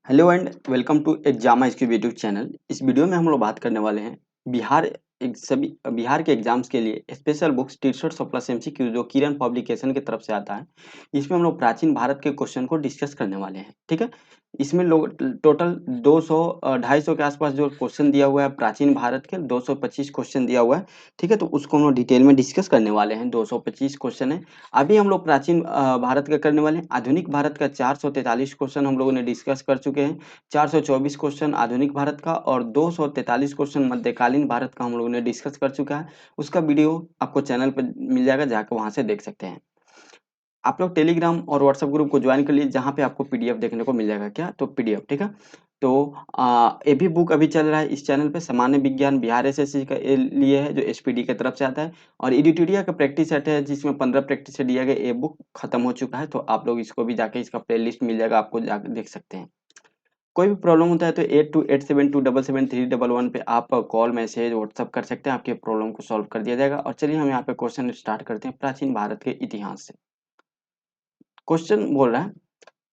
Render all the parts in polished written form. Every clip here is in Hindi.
हेलो एंड वेलकम टू एग्जामा इसक्यूब यूट्यूब चैनल। इस वीडियो में हम लोग बात करने वाले हैं बिहार के एग्जाम्स के लिए स्पेशल बुक्स टी-शर्ट्स और प्लस एमसीक्यू जो किरण पब्लिकेशन की तरफ से आता है। इसमें हम लोग प्राचीन भारत के क्वेश्चन को डिस्कस करने वाले हैं। ठीक है, इसमें लोग टोटल 200 250 के आसपास जो क्वेश्चन दिया हुआ है प्राचीन भारत के 225 क्वेश्चन दिया हुआ है। ठीक है, तो उसको हम लोग डिटेल में डिस्कस करने वाले हैं। 225 क्वेश्चन है। अभी हम लोग प्राचीन भारत का करने वाले हैं। आधुनिक भारत का 443 क्वेश्चन हम लोगों ने डिस्कस कर चुके हैं। 424 क्वेश्चन आधुनिक भारत का और 243 क्वेश्चन मध्यकालीन भारत का हम लोगों ने डिस्कस कर चुका है। उसका वीडियो आपको चैनल पर मिल जाएगा, जाकर वहां से देख सकते हैं। आप लोग टेलीग्राम और व्हाट्सएप ग्रुप को ज्वाइन कर लीजिए, जहाँ पे आपको पीडीएफ देखने को मिल जाएगा। क्या तो पीडीएफ, ठीक है। तो ये भी बुक अभी चल रहा है इस चैनल पे, सामान्य विज्ञान बिहार एसएससी का लिए है जो एसपीडी की तरफ से आता है। और एडिटोरिया का प्रैक्टिस सेट है जिसमें 15 प्रैक्टिस सेट दिया गया। ये बुक खत्म हो चुका है, तो आप लोग इसको भी जाके इसका प्ले लिस्ट मिल जाएगा, आपको जाकर देख सकते हैं। कोई भी प्रॉब्लम होता है तो 8287277311 पे आप कॉल मैसेज व्हाट्सअप कर सकते हैं, आपके प्रॉब्लम को सॉल्व कर दिया जाएगा। और चलिए हम यहाँ पे क्वेश्चन स्टार्ट करते हैं प्राचीन भारत के इतिहास से। क्वेश्चन बोल रहा है,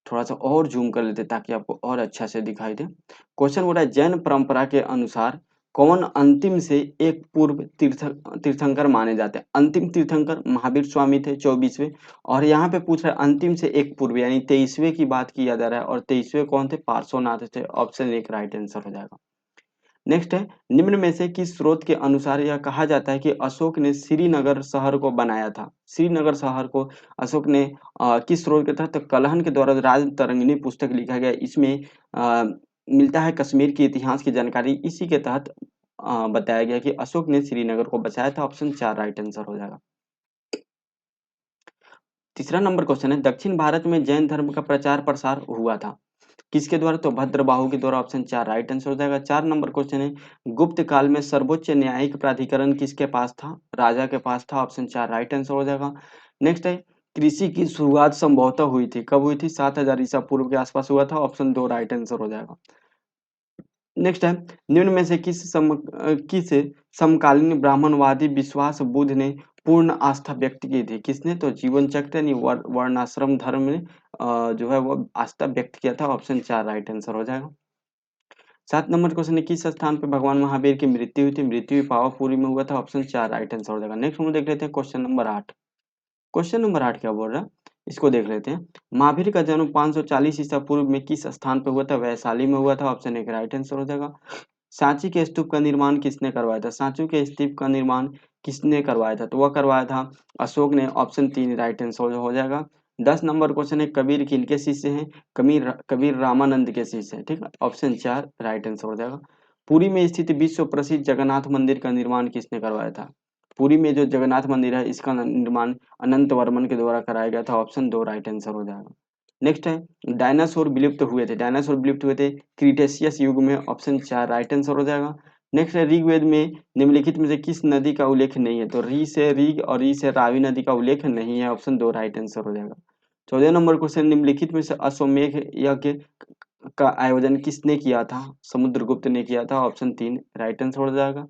थोड़ा सा और जूम कर लेते ताकि आपको और अच्छा से दिखाई दे। क्वेश्चन बोल रहा है, जैन परंपरा के अनुसार कौन अंतिम से एक पूर्व तीर्थंकर माने जाते हैं। अंतिम तीर्थंकर महावीर स्वामी थे 24वें। और यहाँ पे पूछ रहा है अंतिम से एक पूर्व यानी 23वें की बात किया जा रहा है। और 23वें कौन थे? पार्श्वनाथ थे। ऑप्शन एक राइट आंसर हो जाएगा। नेक्स्ट है, निम्न में से किस स्रोत के अनुसार यह कहा जाता है कि अशोक ने श्रीनगर शहर को बनाया था। श्रीनगर शहर को अशोक ने किस स्रोत के तहत? कलहन के द्वारा राजतरंगिणी पुस्तक लिखा गया। इसमें मिलता है कश्मीर के इतिहास की जानकारी। इसी के तहत बताया गया कि अशोक ने श्रीनगर को बचाया था। ऑप्शन 4 राइट आंसर हो जाएगा। तीसरा नंबर क्वेश्चन है, दक्षिण भारत में जैन धर्म का प्रचार प्रसार हुआ था किसके द्वारा? तो भद्रबाहु के द्वारा। ऑप्शन 4 राइट आंसर हो जाएगा। 4 नंबर क्वेश्चन है, गुप्त काल में सर्वोच्च न्यायिक प्राधिकरण किसके पास था? राजा के पास था। ऑप्शन 4 राइट आंसर हो जाएगा। नेक्स्ट है, कृषि की शुरुआत संभवतः हुई थी, कब हुई थी? 7000 ईसा पूर्व के आसपास हुआ था। ऑप्शन 2 राइट आंसर हो जाएगा। नेक्स्ट है, निम्न में से किस समकालीन ब्राह्मणवादी विश्वास बुद्ध ने पूर्ण आस्था व्यक्त की थी? किसने? तो जीवन चक्र यानी वर्णाश्रम धर्म में जो है वो आस्था व्यक्त किया था। ऑप्शन 4 राइट आंसर हो जाएगा। 7 नंबर क्वेश्चन है, किस स्थान पे भगवान महावीर की मृत्यु हुई थी? मृत्यु पावापुरी में हुआ था। ऑप्शन 4 राइट आंसर हो जाएगा। नेक्स्ट हम देख लेते हैं क्वेश्चन नंबर 8। क्वेश्चन नंबर 8 क्या बोल रहा है, इसको देख लेते हैं। महावीर का जन्म 540 ईसा पूर्व में किस स्थान पे हुआ था? वैशाली में हुआ था। ऑप्शन 1 राइट आंसर हो जाएगा। सांची के स्तूप का निर्माण किसने करवाया था? सांची के स्तूप का निर्माण किसने करवाया था? तो वह करवाया था अशोक ने। ऑप्शन 3 राइट आंसर हो जाएगा। 10 नंबर क्वेश्चन है, कबीर किनके शिष्य हैं? कबीर रामानंद के शिष्य हैं। ठीक है, ऑप्शन 4 राइट आंसर हो जाएगा। पुरी में स्थित विश्व प्रसिद्ध जगन्नाथ मंदिर का निर्माण किसने करवाया था? पुरी में जो जगन्नाथ मंदिर है इसका निर्माण अनंत वर्मन के द्वारा कराया गया था। ऑप्शन 2 राइट आंसर हो जाएगा। नेक्स्ट है, डायनासोर विलुप्त हुए थे। डायनासोर विलुप्त हुए थे क्रीटेशियस युग में। ऑप्शन 4 राइट आंसर हो जाएगा। नेक्स्ट है, ऋग्वेद में निम्नलिखित में से किस नदी का उल्लेख नहीं है? तो री से ऋग और री से रावी नदी का उल्लेख नहीं है। ऑप्शन 2 राइट आंसर हो जाएगा। 14 नंबर क्वेश्चन, निम्नलिखित में से अश्वमेध यज्ञ का आयोजन किसने किया था? समुद्रगुप्त ने किया था। ऑप्शन 3 राइट आंसर हो जाएगा।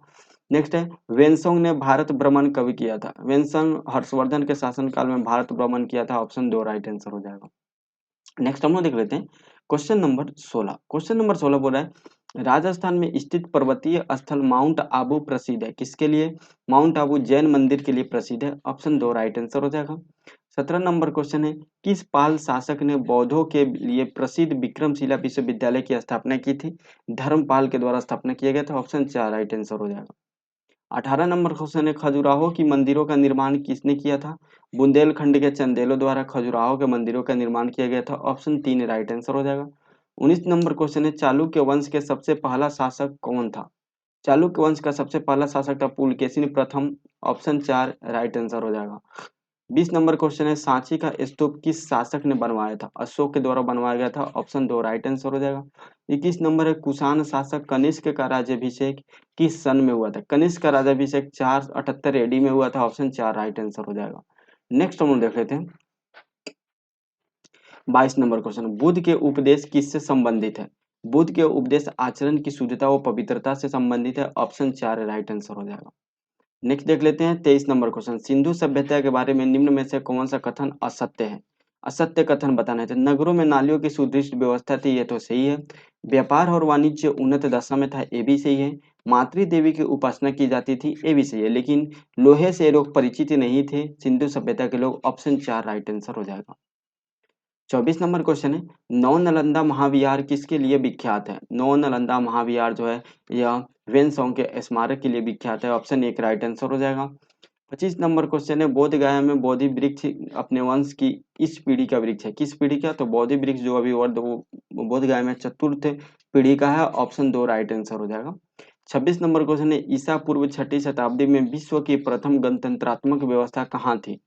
नेक्स्ट है, वेनसोंग ने भारत भ्रमण कब किया था? वेनसोंग हर्षवर्धन के शासनकाल में भारत भ्रमण किया था। ऑप्शन 2 राइट आंसर हो जाएगा। नेक्स्ट हम लोग देख लेते हैं क्वेश्चन नंबर 16। क्वेश्चन नंबर 16 बोल रहा है, राजस्थान में स्थित पर्वतीय स्थल माउंट आबू प्रसिद्ध है किसके लिए? माउंट आबू जैन मंदिर के लिए प्रसिद्ध है। ऑप्शन 2 राइट आंसर हो जाएगा। 17 नंबर क्वेश्चन है, किस पाल शासक ने बौद्धों के लिए प्रसिद्ध विक्रमशिला विश्वविद्यालय की स्थापना की थी? धर्मपाल के द्वारा स्थापना किया गया था। ऑप्शन 4 राइट आंसर हो जाएगा। 18 नंबर क्वेश्चन है, खजुराहो की मंदिरों का निर्माण किसने किया था? बुंदेलखंड के चंदेलों द्वारा खजुराहो के मंदिरों का निर्माण किया गया था। ऑप्शन 3 राइट आंसर हो जाएगा। 19 नंबर क्वेश्चन है, चालुक्य वंश के सबसे पहला शासक कौन था? चालुक्य वंश का सबसे पहला शासक था पुलकेशिन प्रथम। ऑप्शन 4 राइट आंसर हो जाएगा। 20 नंबर क्वेश्चन है, सांची का स्तूप किस शासक ने बनवाया था? अशोक के द्वारा बनवाया गया था। ऑप्शन 2 राइट आंसर हो जाएगा। 21 नंबर है, कुषाण शासक कनिष्क का राज्याभिषेक किस सन में हुआ था? कनिष्क का राज्याभिषेक 478 एडी में हुआ था। ऑप्शन 4 राइट आंसर हो जाएगा। नेक्स्ट हम लोग देख लेते हैं 22 नंबर क्वेश्चन, बुद्ध के उपदेश किससे संबंधित है? बुद्ध के उपदेश आचरण की शुद्धता व पवित्रता से संबंधित है। ऑप्शन 4 राइट आंसर हो जाएगा। नेक्स्ट देख लेते हैं 23 नंबर क्वेश्चन, सिंधु सभ्यता के बारे में निम्न में से कौन सा कथन असत्य है? असत्य कथन बताने थे। नगरों में नालियों की सुदृढ़ व्यवस्था थी, ये तो सही है। व्यापार और वाणिज्य उन्नत दशा में था, ये भी सही है। मातृ देवी की उपासना की जाती थी, ये भी सही है। लेकिन लोहे से लोग परिचित नहीं थे, सिंधु सभ्यता के लोग। ऑप्शन 4 राइट आंसर हो जाएगा। 24 नंबर क्वेश्चन है, नौ नालंदा महाविहार किसके लिए विख्यात है? नौ नालंदा महाविहार जो है यह वेनसोंग के स्मारक के लिए विख्यात है। ऑप्शन 1 राइट आंसर हो जाएगा। 25 नंबर क्वेश्चन है, बोध गया में बोधि वृक्ष अपने वंश की इस पीढ़ी का वृक्ष है। किस पीढ़ी का? तो बोधि वृक्ष जो अभी वर्ध वो बोध गया में चतुर्थ पीढ़ी का है। ऑप्शन 2 राइट आंसर हो जाएगा। 26 नंबर क्वेश्चन है, ईसा पूर्व छठी शताब्दी में विश्व की प्रथम गणतंत्रात्मक व्यवस्था कहाँ थी?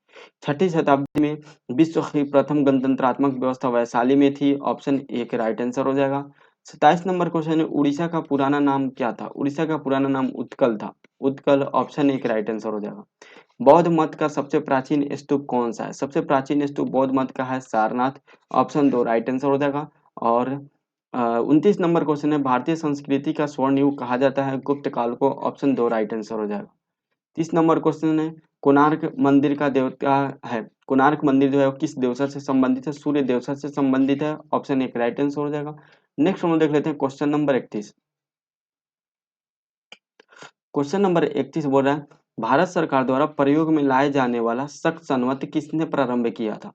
छठी शताब्दी में विश्व की प्रथम गणतंत्रात्मक व्यवस्था वैशाली में थी। ऑप्शन 1 राइट आंसर हो जाएगा। 27 नंबर क्वेश्चन है, उड़ीसा का पुराना नाम क्या था? उड़ीसा का पुराना नाम उत्कल था। उत्कल। ऑप्शन 1 राइट आंसर हो जाएगा। बौद्ध मत का सबसे प्राचीन स्तूप कौन सा है? सबसे प्राचीन स्तूप बौद्ध मत का है सारनाथ। ऑप्शन 2 राइट आंसर हो जाएगा। और 29 नंबर क्वेश्चन है, भारतीय संस्कृति का स्वर्ण युग कहा जाता है गुप्त काल को। ऑप्शन 2 राइट आंसर हो जाएगा। 30 नंबर क्वेश्चन है, कोणार्क मंदिर का देवता है। कोणार्क मंदिर जो है वो किस देवता से संबंधित है? सूर्य देवता से संबंधित है। ऑप्शन 1 राइट आंसर हो जाएगा। नेक्स्ट हम लोग देख लेते हैं क्वेश्चन नंबर 31। क्वेश्चन नंबर 31 बोल रहा है, भारत सरकार द्वारा प्रयोग में लाए जाने वाला शक संवत किसने प्रारंभ किया था?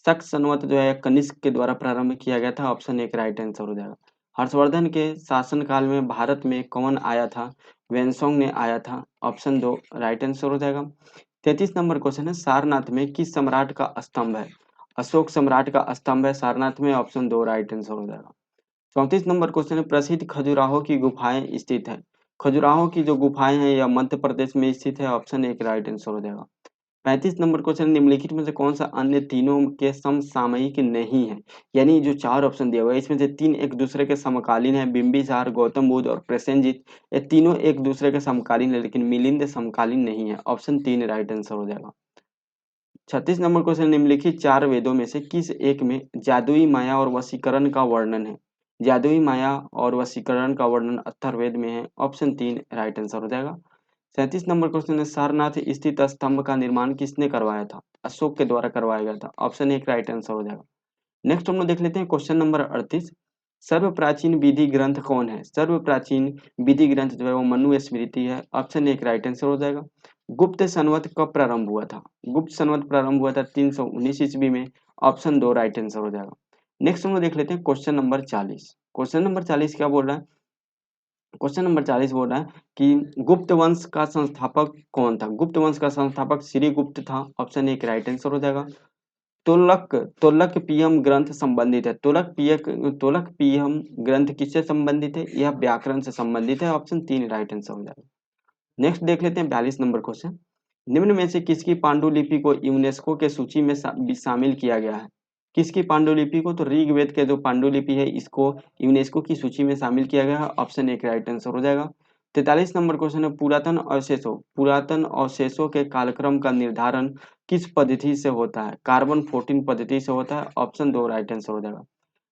शक संवत जो है कनिष्क के द्वारा प्रारंभ किया गया था। ऑप्शन 1 राइट आंसर हो जाएगा। हर्षवर्धन के शासनकाल में भारत में कौन आया था? वेनसोंग ने आया था। ऑप्शन 2 राइट आंसर हो जाएगा। 33 नंबर क्वेश्चन है, सारनाथ में किस सम्राट का स्तंभ है? अशोक सम्राट का स्तंभ है सारनाथ में। ऑप्शन 2 राइट आंसर हो जाएगा। 34 नंबर क्वेश्चन है, प्रसिद्ध खजुराहो की गुफाएं स्थित है। खजुराहो की जो गुफाएं हैं यह मध्य प्रदेश में स्थित है। ऑप्शन 1 राइट आंसर हो जाएगा। 35 नंबर क्वेश्चन, निम्नलिखित में से कौन सा अन्य तीनों के समसामयिक नहीं है? यानी जो 4 ऑप्शन दिया हुआ है इसमें से 3 एक दूसरे के समकालीन है। बिंबिसार, गौतम बुद्ध और प्रसेनजीत, ये तीनों एक दूसरे के समकालीन है, लेकिन मिलिंद समकालीन नहीं है। ऑप्शन 3 राइट आंसर हो जाएगा। 36 नंबर क्वेश्चन, निम्नलिखित 4 वेदों में से किस एक में जादुई माया और वशीकरण का वर्णन है? जादुई माया और वशीकरण का वर्णन अथर्ववेद में है। ऑप्शन 3 राइट आंसर हो जाएगा। 37 नंबर क्वेश्चन है, सारनाथ स्थित स्तंभ का निर्माण किसने करवाया था? अशोक के द्वारा करवाया गया था। ऑप्शन 1 राइट आंसर हो जाएगा। नेक्स्ट हम लोग देख लेते हैं क्वेश्चन नंबर 38। सर्व प्राचीन विधि ग्रंथ कौन है? सर्व प्राचीन विधि ग्रंथ जो है वो मनुस्मृति है। ऑप्शन 1 राइट आंसर हो जाएगा। गुप्त संवत कब प्रारंभ हुआ था? गुप्त संवत प्रारंभ हुआ था 319 ईस्वी में। ऑप्शन 2 राइट आंसर हो जाएगा। नेक्स्ट हम लोग देख लेते हैं क्वेश्चन नंबर 40। क्वेश्चन नंबर 40 क्या बोल रहा है? क्वेश्चन नंबर 40 बोल रहा है कि गुप्त वंश का संस्थापक कौन था? गुप्त वंश का संस्थापक श्री गुप्त था। ऑप्शन 1 राइट आंसर हो जाएगा। तोलक तोलकपियम ग्रंथ संबंधित है। तोलकपियम ग्रंथ किससे संबंधित है? यह व्याकरण से संबंधित है। ऑप्शन 3 राइट आंसर हो जाएगा। नेक्स्ट देख लेते हैं 42 नंबर क्वेश्चन। निम्न में से किसकी पांडुलिपि को यूनेस्को के सूची में शामिल किया गया है? किसकी पांडुलिपि को? तो ऋग्वेद के जो पांडुलिपि है इसको यूनेस्को की सूची में शामिल किया गया है। ऑप्शन 1 राइट आंसर हो जाएगा। 43 नंबर क्वेश्चन है, पुरातन अवशेषों के कालक्रम का निर्धारण किस पद्धति से होता है? कार्बन 14 पद्धति से होता है। ऑप्शन 2 राइट आंसर हो जाएगा।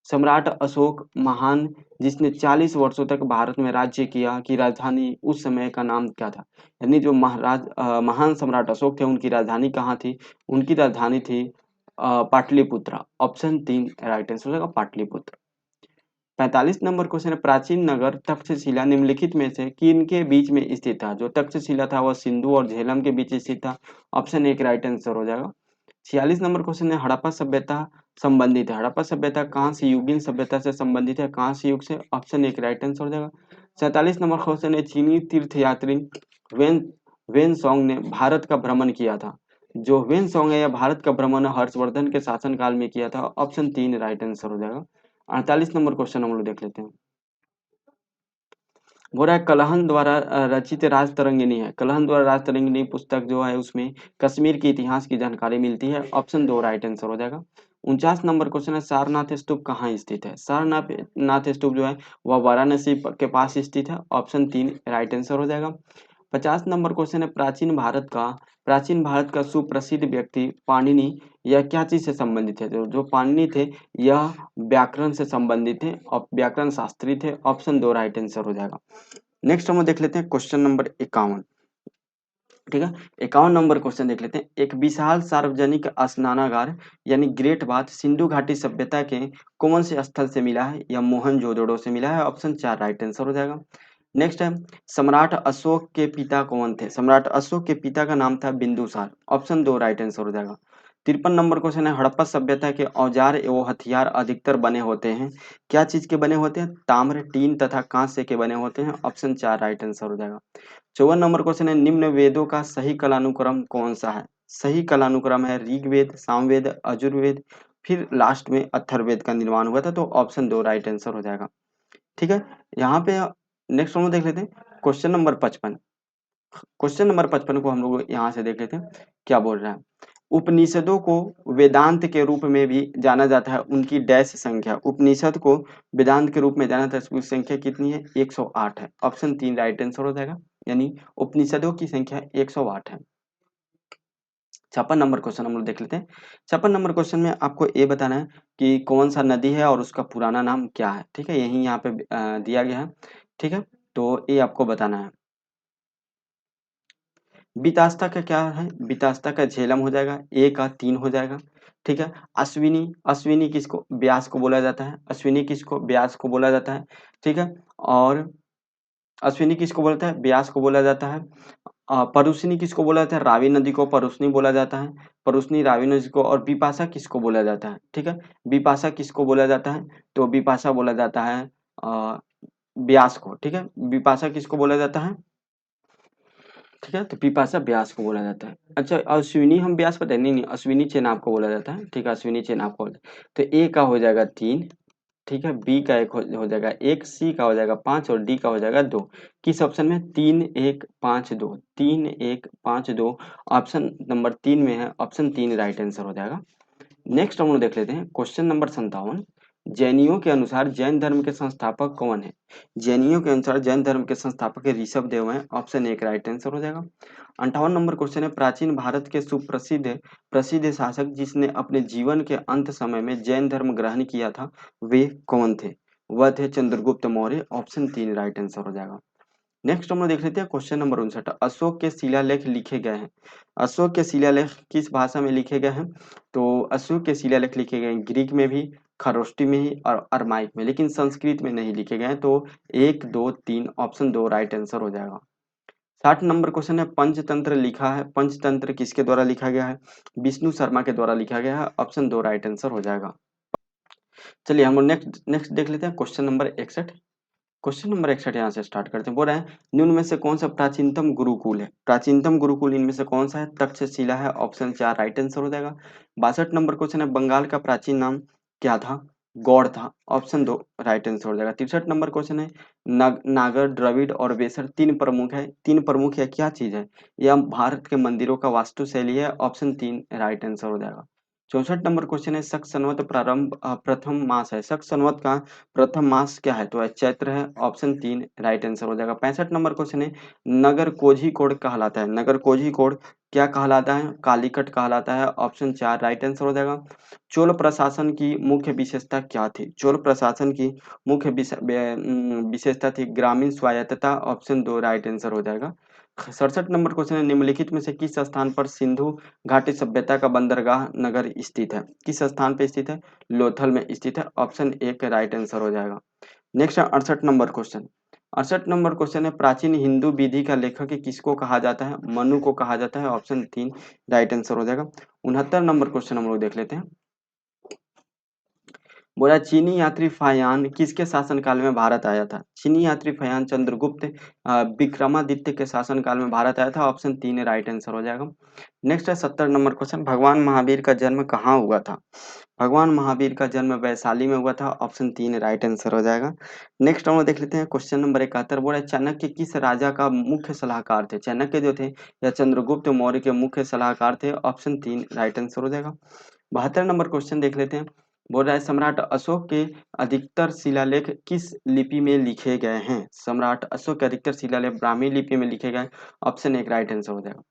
सम्राट अशोक महान जिसने 40 वर्षों तक भारत में राज्य किया की राजधानी उस समय का नाम क्या था? यानी जो महान सम्राट अशोक थे उनकी राजधानी कहाँ थी? उनकी राजधानी थी पाटलिपुत्र। ऑप्शन 3 राइट आंसर हो जाएगा, पाटलिपुत्र। 45 नंबर क्वेश्चन है, प्राचीन नगर तक्षशिला निम्नलिखित में से किनके बीच में स्थित था? जो तक्षशिला था वह सिंधु और झेलम के बीच स्थित था। ऑप्शन 1 राइट आंसर हो जाएगा। 46 नंबर क्वेश्चन है, हड़प्पा सभ्यता संबंधित है। हड़प्पा सभ्यता कहाँ से युगीन सभ्यता से संबंधित है? कहाँ से युग से? ऑप्शन 1 राइट आंसर हो जाएगा। 47 नंबर क्वेश्चन है, चीनी तीर्थयात्री वेन वेन सॉन्ग ने भारत का भ्रमण किया था। जो वेन सॉन्ग है यह भारत का भ्रमण हर्षवर्धन के शासनकाल में किया था। ऑप्शन 3 राइट आंसर हो जाएगा। 48 नंबर क्वेश्चन हम लोग देख लेते हैं। बोल रहा है, कलहन द्वारा रचित राजतरंगिणी है। कलहन द्वारा राजतरंगिणी पुस्तक जो है उसमें कश्मीर के इतिहास की जानकारी मिलती है। ऑप्शन 2 राइट आंसर हो जाएगा। 49 नंबर क्वेश्चन है, सारनाथ स्तूप कहाँ स्थित है? सारनाथ नाथ स्तूप जो है वह वाराणसी के पास स्थित है। ऑप्शन 3 राइट आंसर हो जाएगा। 50 नंबर क्वेश्चन है, प्राचीन भारत का सुप्रसिद्ध व्यक्ति पाणिनि यह क्या चीज से संबंधित है? जो पाणिनि थे यह व्याकरण से संबंधित थे और व्याकरण शास्त्री थे। ऑप्शन 2 राइट आंसर हो जाएगा। नेक्स्ट हम देख लेते हैं क्वेश्चन नंबर 51। ठीक है। 51 नंबर क्वेश्चन देख लेते हैं। एक विशाल सार्वजनिक स्नानागार यानी ग्रेट बाथ सिंधु घाटी सभ्यता के कौन से स्थल से मिला है? या मोहनजोदड़ो से मिला है? ऑप्शन 4 राइट आंसर हो जाएगा। नेक्स्ट है, सम्राट अशोक के पिता कौन थे? सम्राट अशोक के पिता का नाम था बिंदुसार। ऑप्शन 2 राइट आंसर हो जाएगा। 53 नंबर क्वेश्चन है, हड़प्पा सभ्यता के औजार एवं हथियार अधिकतर बने होते हैं, क्या चीज के बने होते हैं? ताम्र, टीन तथा कांस्य के बने होते हैं। ऑप्शन 4 राइट आंसर हो जाएगा। 54 नंबर क्वेश्चन है, निम्न वेदों का सही कालानुक्रम कौन सा है? सही कालानुक्रम है ऋग्वेद, सामवेद, यजुर्वेद, फिर लास्ट में अथर्ववेद का निर्माण हुआ था। तो ऑप्शन 2 राइट आंसर हो जाएगा। ठीक है। यहाँ पे नेक्स्ट हम लोग देख लेते हैं क्वेश्चन नंबर 55। क्वेश्चन नंबर 55 को हम लोग यहाँ से देख लेते हैं क्या बोल रहा है। उपनिषदों को वेदांत के रूप में भी जाना जाता है, उनकी डैश संख्या। उपनिषद को वेदांत के रूप में जाना जाता है, उसकी संख्या कितनी है? 108 है। ऑप्शन 3 राइट आंसर हो जाएगा, यानी उपनिषदों की संख्या 108 है। 56 नंबर क्वेश्चन हम लोग देख लेते हैं। 56 नंबर क्वेश्चन में आपको ये बताना है कि कौन सा नदी है और उसका पुराना नाम क्या है। ठीक है, यही यहाँ पे दिया गया है। ठीक है, तो ये आपको बताना है। बीतास्ता का क्या है? बीतास्ता का झेलम हो जाएगा, ए का 3 हो जाएगा। ठीक है। अश्विनी, अश्विनी किसको? व्यास को बोला जाता है। अश्विनी किसको? व्यास को बोला जाता है। ठीक है। और अश्विनी किसको बोलता है? व्यास को बोला जाता है। परुशनी किसको बोला जाता है? रावी नदी को परुशनी बोला जाता है। परुशनी रावी नदी को। और बिपाशा किसको बोला जाता है? ठीक है। बिपाशा किसको बोला जाता है? तो बिपाशा बोला जाता है अ, व्यास को। ठीक है। बिपाशा किसको बोला जाता है? ठीक है, तो बिपाशा व्यास को बोला जाता है। अच्छा, अश्विनी हम व्यास पता है? नहीं नहीं, अश्विनी चेनाब को बोला जाता है। ठीक है, अश्विनी चेनाब को बोला। तो ए का हो जाएगा 3। ठीक है, बी का एक हो जाएगा 1, सी का हो जाएगा 5 और डी का हो जाएगा 2। किस ऑप्शन में? 3 1 5 2, 3 1 5 2। ऑप्शन नंबर 3 में है। ऑप्शन 3 राइट आंसर हो जाएगा। नेक्स्ट हम लोग देख लेते हैं क्वेश्चन नंबर 57। जैनियों के अनुसार जैन धर्म के संस्थापक कौन है? जैनियों के अनुसार जैन धर्म के संस्थापक ऋषभ देव हैं। ऑप्शन 1 राइट आंसर हो जाएगा। 58 नंबर क्वेश्चन है, प्राचीन भारत के सुप्रसिद्ध प्रसिद्ध शासक जिसने अपने जीवन के अंत समय में जैन धर्म ग्रहण किया था, वे कौन थे? वह थे Chandragupta Maurya. Option 3 right answer हो जाएगा। नेक्स्ट हम लोग देख लेते हैं क्वेश्चन नंबर 59। अशोक के शिलालेख लिखे गए हैं। अशोक के शिलालेख किस भाषा में लिखे गए हैं? तो अशोक के शिलालेख लिखे गए हैं ग्रीक में भी, खरोष्टी में ही और अरमाइक में, लेकिन संस्कृत में नहीं लिखे गए हैं। तो 1 2 3 ऑप्शन 2 राइट आंसर हो जाएगा। 60 नंबर क्वेश्चन है, पंचतंत्र लिखा है, पंचतंत्र किसके द्वारा लिखा गया है? विष्णु शर्मा के द्वारा लिखा गया है। ऑप्शन 2 राइट आंसर हो जाएगा। चलिए हम लोग नेक्स्ट नेक्स्ट देख लेते हैं क्वेश्चन नंबर 61। क्वेश्चन नंबर 61 यहाँ से स्टार्ट करते हैं। बोल रहे हैं निम्न में से कौन सा प्राचीनतम गुरुकुल है? प्राचीनतम गुरुकुल इनमें से कौन सा है? तक्षशिला है। ऑप्शन 4 राइट आंसर हो जाएगा। 62 नंबर क्वेश्चन है, बंगाल का प्राचीन नाम क्या था? गौड़ था। ऑप्शन 2 राइट आंसर हो जाएगा। 63 नंबर क्वेश्चन है, नागर, द्रविड़ और वेसर तीन प्रमुख है। तीन प्रमुख है, क्या चीज है? यह भारत के मंदिरों का वास्तुशैली है। ऑप्शन 3 राइट आंसर हो जाएगा। 64 नंबर क्वेश्चन है, शक संवत प्रारंभ प्रथम मास है। शक संवत का प्रथम मास क्या है? तो वह चैत्र है। ऑप्शन 3 राइट आंसर हो जाएगा। 65 नंबर क्वेश्चन है, नगर कोझिकोड कहलाता है। नगर कोझिकोड क्या कहलाता है? कालीकट कहलाता है। ऑप्शन 4 राइट आंसर हो जाएगा। चोल प्रशासन की मुख्य विशेषता क्या थी? चोल प्रशासन की मुख्य विशेषता थी ग्रामीण स्वायत्तता। ऑप्शन 2 राइट आंसर हो जाएगा। 67 नंबर क्वेश्चन है, निम्नलिखित में से किस स्थान पर सिंधु घाटी सभ्यता का बंदरगाह नगर स्थित है? किस स्थान पे स्थित है? लोथल में स्थित है। ऑप्शन 1 राइट आंसर हो जाएगा। नेक्स्ट है 68 नंबर क्वेश्चन। 68 नंबर क्वेश्चन है, प्राचीन हिंदू विधि का लेखक किसको कहा जाता है? मनु को कहा जाता है। ऑप्शन 3 राइट आंसर हो जाएगा। 69 नंबर क्वेश्चन हम लोग देख लेते हैं। बोला चीनी यात्री फायान किसके शासनकाल में भारत आया था? चीनी यात्री फायान चंद्रगुप्त विक्रमादित्य के शासनकाल में भारत आया था। ऑप्शन 3 राइट आंसर हो जाएगा। नेक्स्ट है 70 नंबर क्वेश्चन, भगवान महावीर का जन्म कहाँ हुआ था? भगवान महावीर का जन्म वैशाली में हुआ था। ऑप्शन 3 राइट आंसर हो जाएगा। नेक्स्ट हम लोग देख लेते हैं क्वेश्चन नंबर 71। बोला चाणक्य किस राजा का मुख्य सलाहकार थे? चाणक्य जो थे या चंद्रगुप्त मौर्य के मुख्य सलाहकार थे। ऑप्शन 3 राइट आंसर हो जाएगा। 72 नंबर क्वेश्चन देख लेते हैं। बोल रहा है सम्राट अशोक के अधिकतर शिलालेख किस लिपि में लिखे गए हैं? सम्राट अशोक के अधिकतर शिलालेख ब्राह्मी लिपि में लिखे गए। ऑप्शन 1 राइट आंसर हो जाएगा।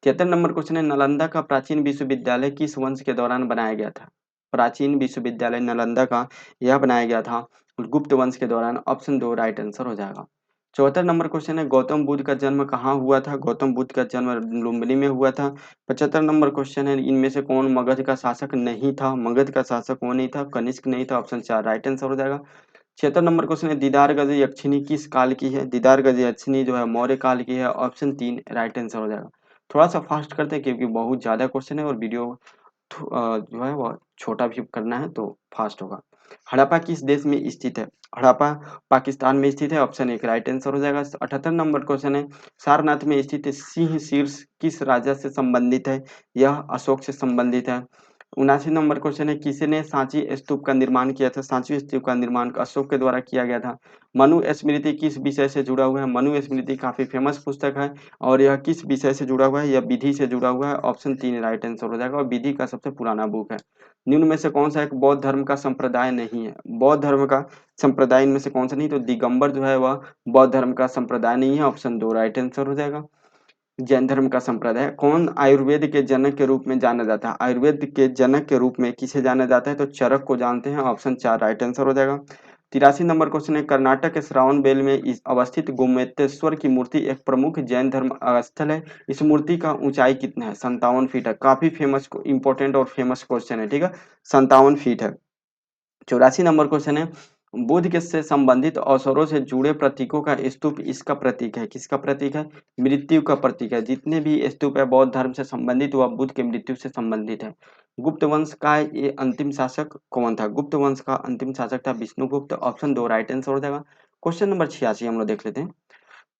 73 नंबर क्वेश्चन है, नालंदा का प्राचीन विश्वविद्यालय किस वंश के दौरान बनाया गया था? प्राचीन विश्वविद्यालय नालंदा का यह बनाया गया था गुप्त वंश के दौरान। ऑप्शन 2 राइट आंसर हो जाएगा। 74 नंबर क्वेश्चन है, गौतम बुद्ध का जन्म कहाँ हुआ था? गौतम बुद्ध का जन्म लुम्बिनी में हुआ था। 75 नंबर क्वेश्चन है, इनमें से कौन मगध का शासक नहीं था? मगध का शासक कौन नहीं था? कनिष्क नहीं था। ऑप्शन 4 राइट आंसर हो जाएगा। 76 नंबर क्वेश्चन है, दीदार गज यक्षिणी किस काल की है? दीदार गज यक्षिणी जो है मौर्य काल की है। ऑप्शन 3 राइट आंसर हो जाएगा। थोड़ा सा फास्ट करते हैं क्योंकि बहुत ज्यादा क्वेश्चन है और वीडियो जो है वो छोटा भी करना है तो फास्ट होगा। हड़प्पा किस देश में स्थित है? हड़प्पा पाकिस्तान में स्थित है। ऑप्शन 1 राइट आंसर हो जाएगा। 78 नंबर क्वेश्चन है, सारनाथ में स्थित सिंह शीर्ष किस राजा से संबंधित है? यह अशोक से संबंधित है। 79 नंबर क्वेश्चन है, किसने सांची स्तूप का निर्माण किया था? सांची स्तूप का निर्माण अशोक के द्वारा किया गया था। मनु स्मृति किस विषय से जुड़ा हुआ है? मनु स्मृति काफी फेमस पुस्तक है और यह किस विषय से जुड़ा हुआ है? यह विधि से जुड़ा हुआ है। ऑप्शन 3 राइट आंसर हो जाएगा और विधि का सबसे पुराना बुक है। निम्न में से कौन सा एक बौद्ध धर्म का संप्रदाय नहीं है? बौद्ध धर्म का संप्रदाय इनमें से कौन सा नहीं? तो दिगंबर जो है वह बौद्ध धर्म का संप्रदाय नहीं है। ऑप्शन 2 राइट आंसर हो जाएगा। जैन धर्म का संप्रदाय कौन आयुर्वेद के जनक के रूप में जाना जाता है? आयुर्वेद के जनक के रूप में किसे जाना जाता है? तो चरक को जानते हैं। ऑप्शन 4 राइट आंसर हो जाएगा। 83 नंबर क्वेश्चन है, कर्नाटक के श्रावणबेल में अवस्थित गोमतेश्वर की मूर्ति एक प्रमुख जैन धर्म स्थल है। इस मूर्ति का ऊंचाई कितना है? 57 फीट है। काफी फेमस इंपॉर्टेंट और फेमस क्वेश्चन है, ठीक है। 57 फीट है। 84 नंबर क्वेश्चन है, बुध के से संबंधित अवसरों से जुड़े प्रतीकों का स्तूप इसका प्रतीक है। किसका प्रतीक है? मृत्यु का प्रतीक है। जितने भी स्तूप है बौद्ध धर्म से संबंधित वह बुद्ध के मृत्यु से संबंधित है। गुप्त वंश का ये अंतिम शासक कौन था? गुप्त वंश का अंतिम शासक था विष्णुगुप्त। ऑप्शन 2 राइट आंसर हो जाएगा। क्वेश्चन नंबर 86 हम लोग देख लेते हैं।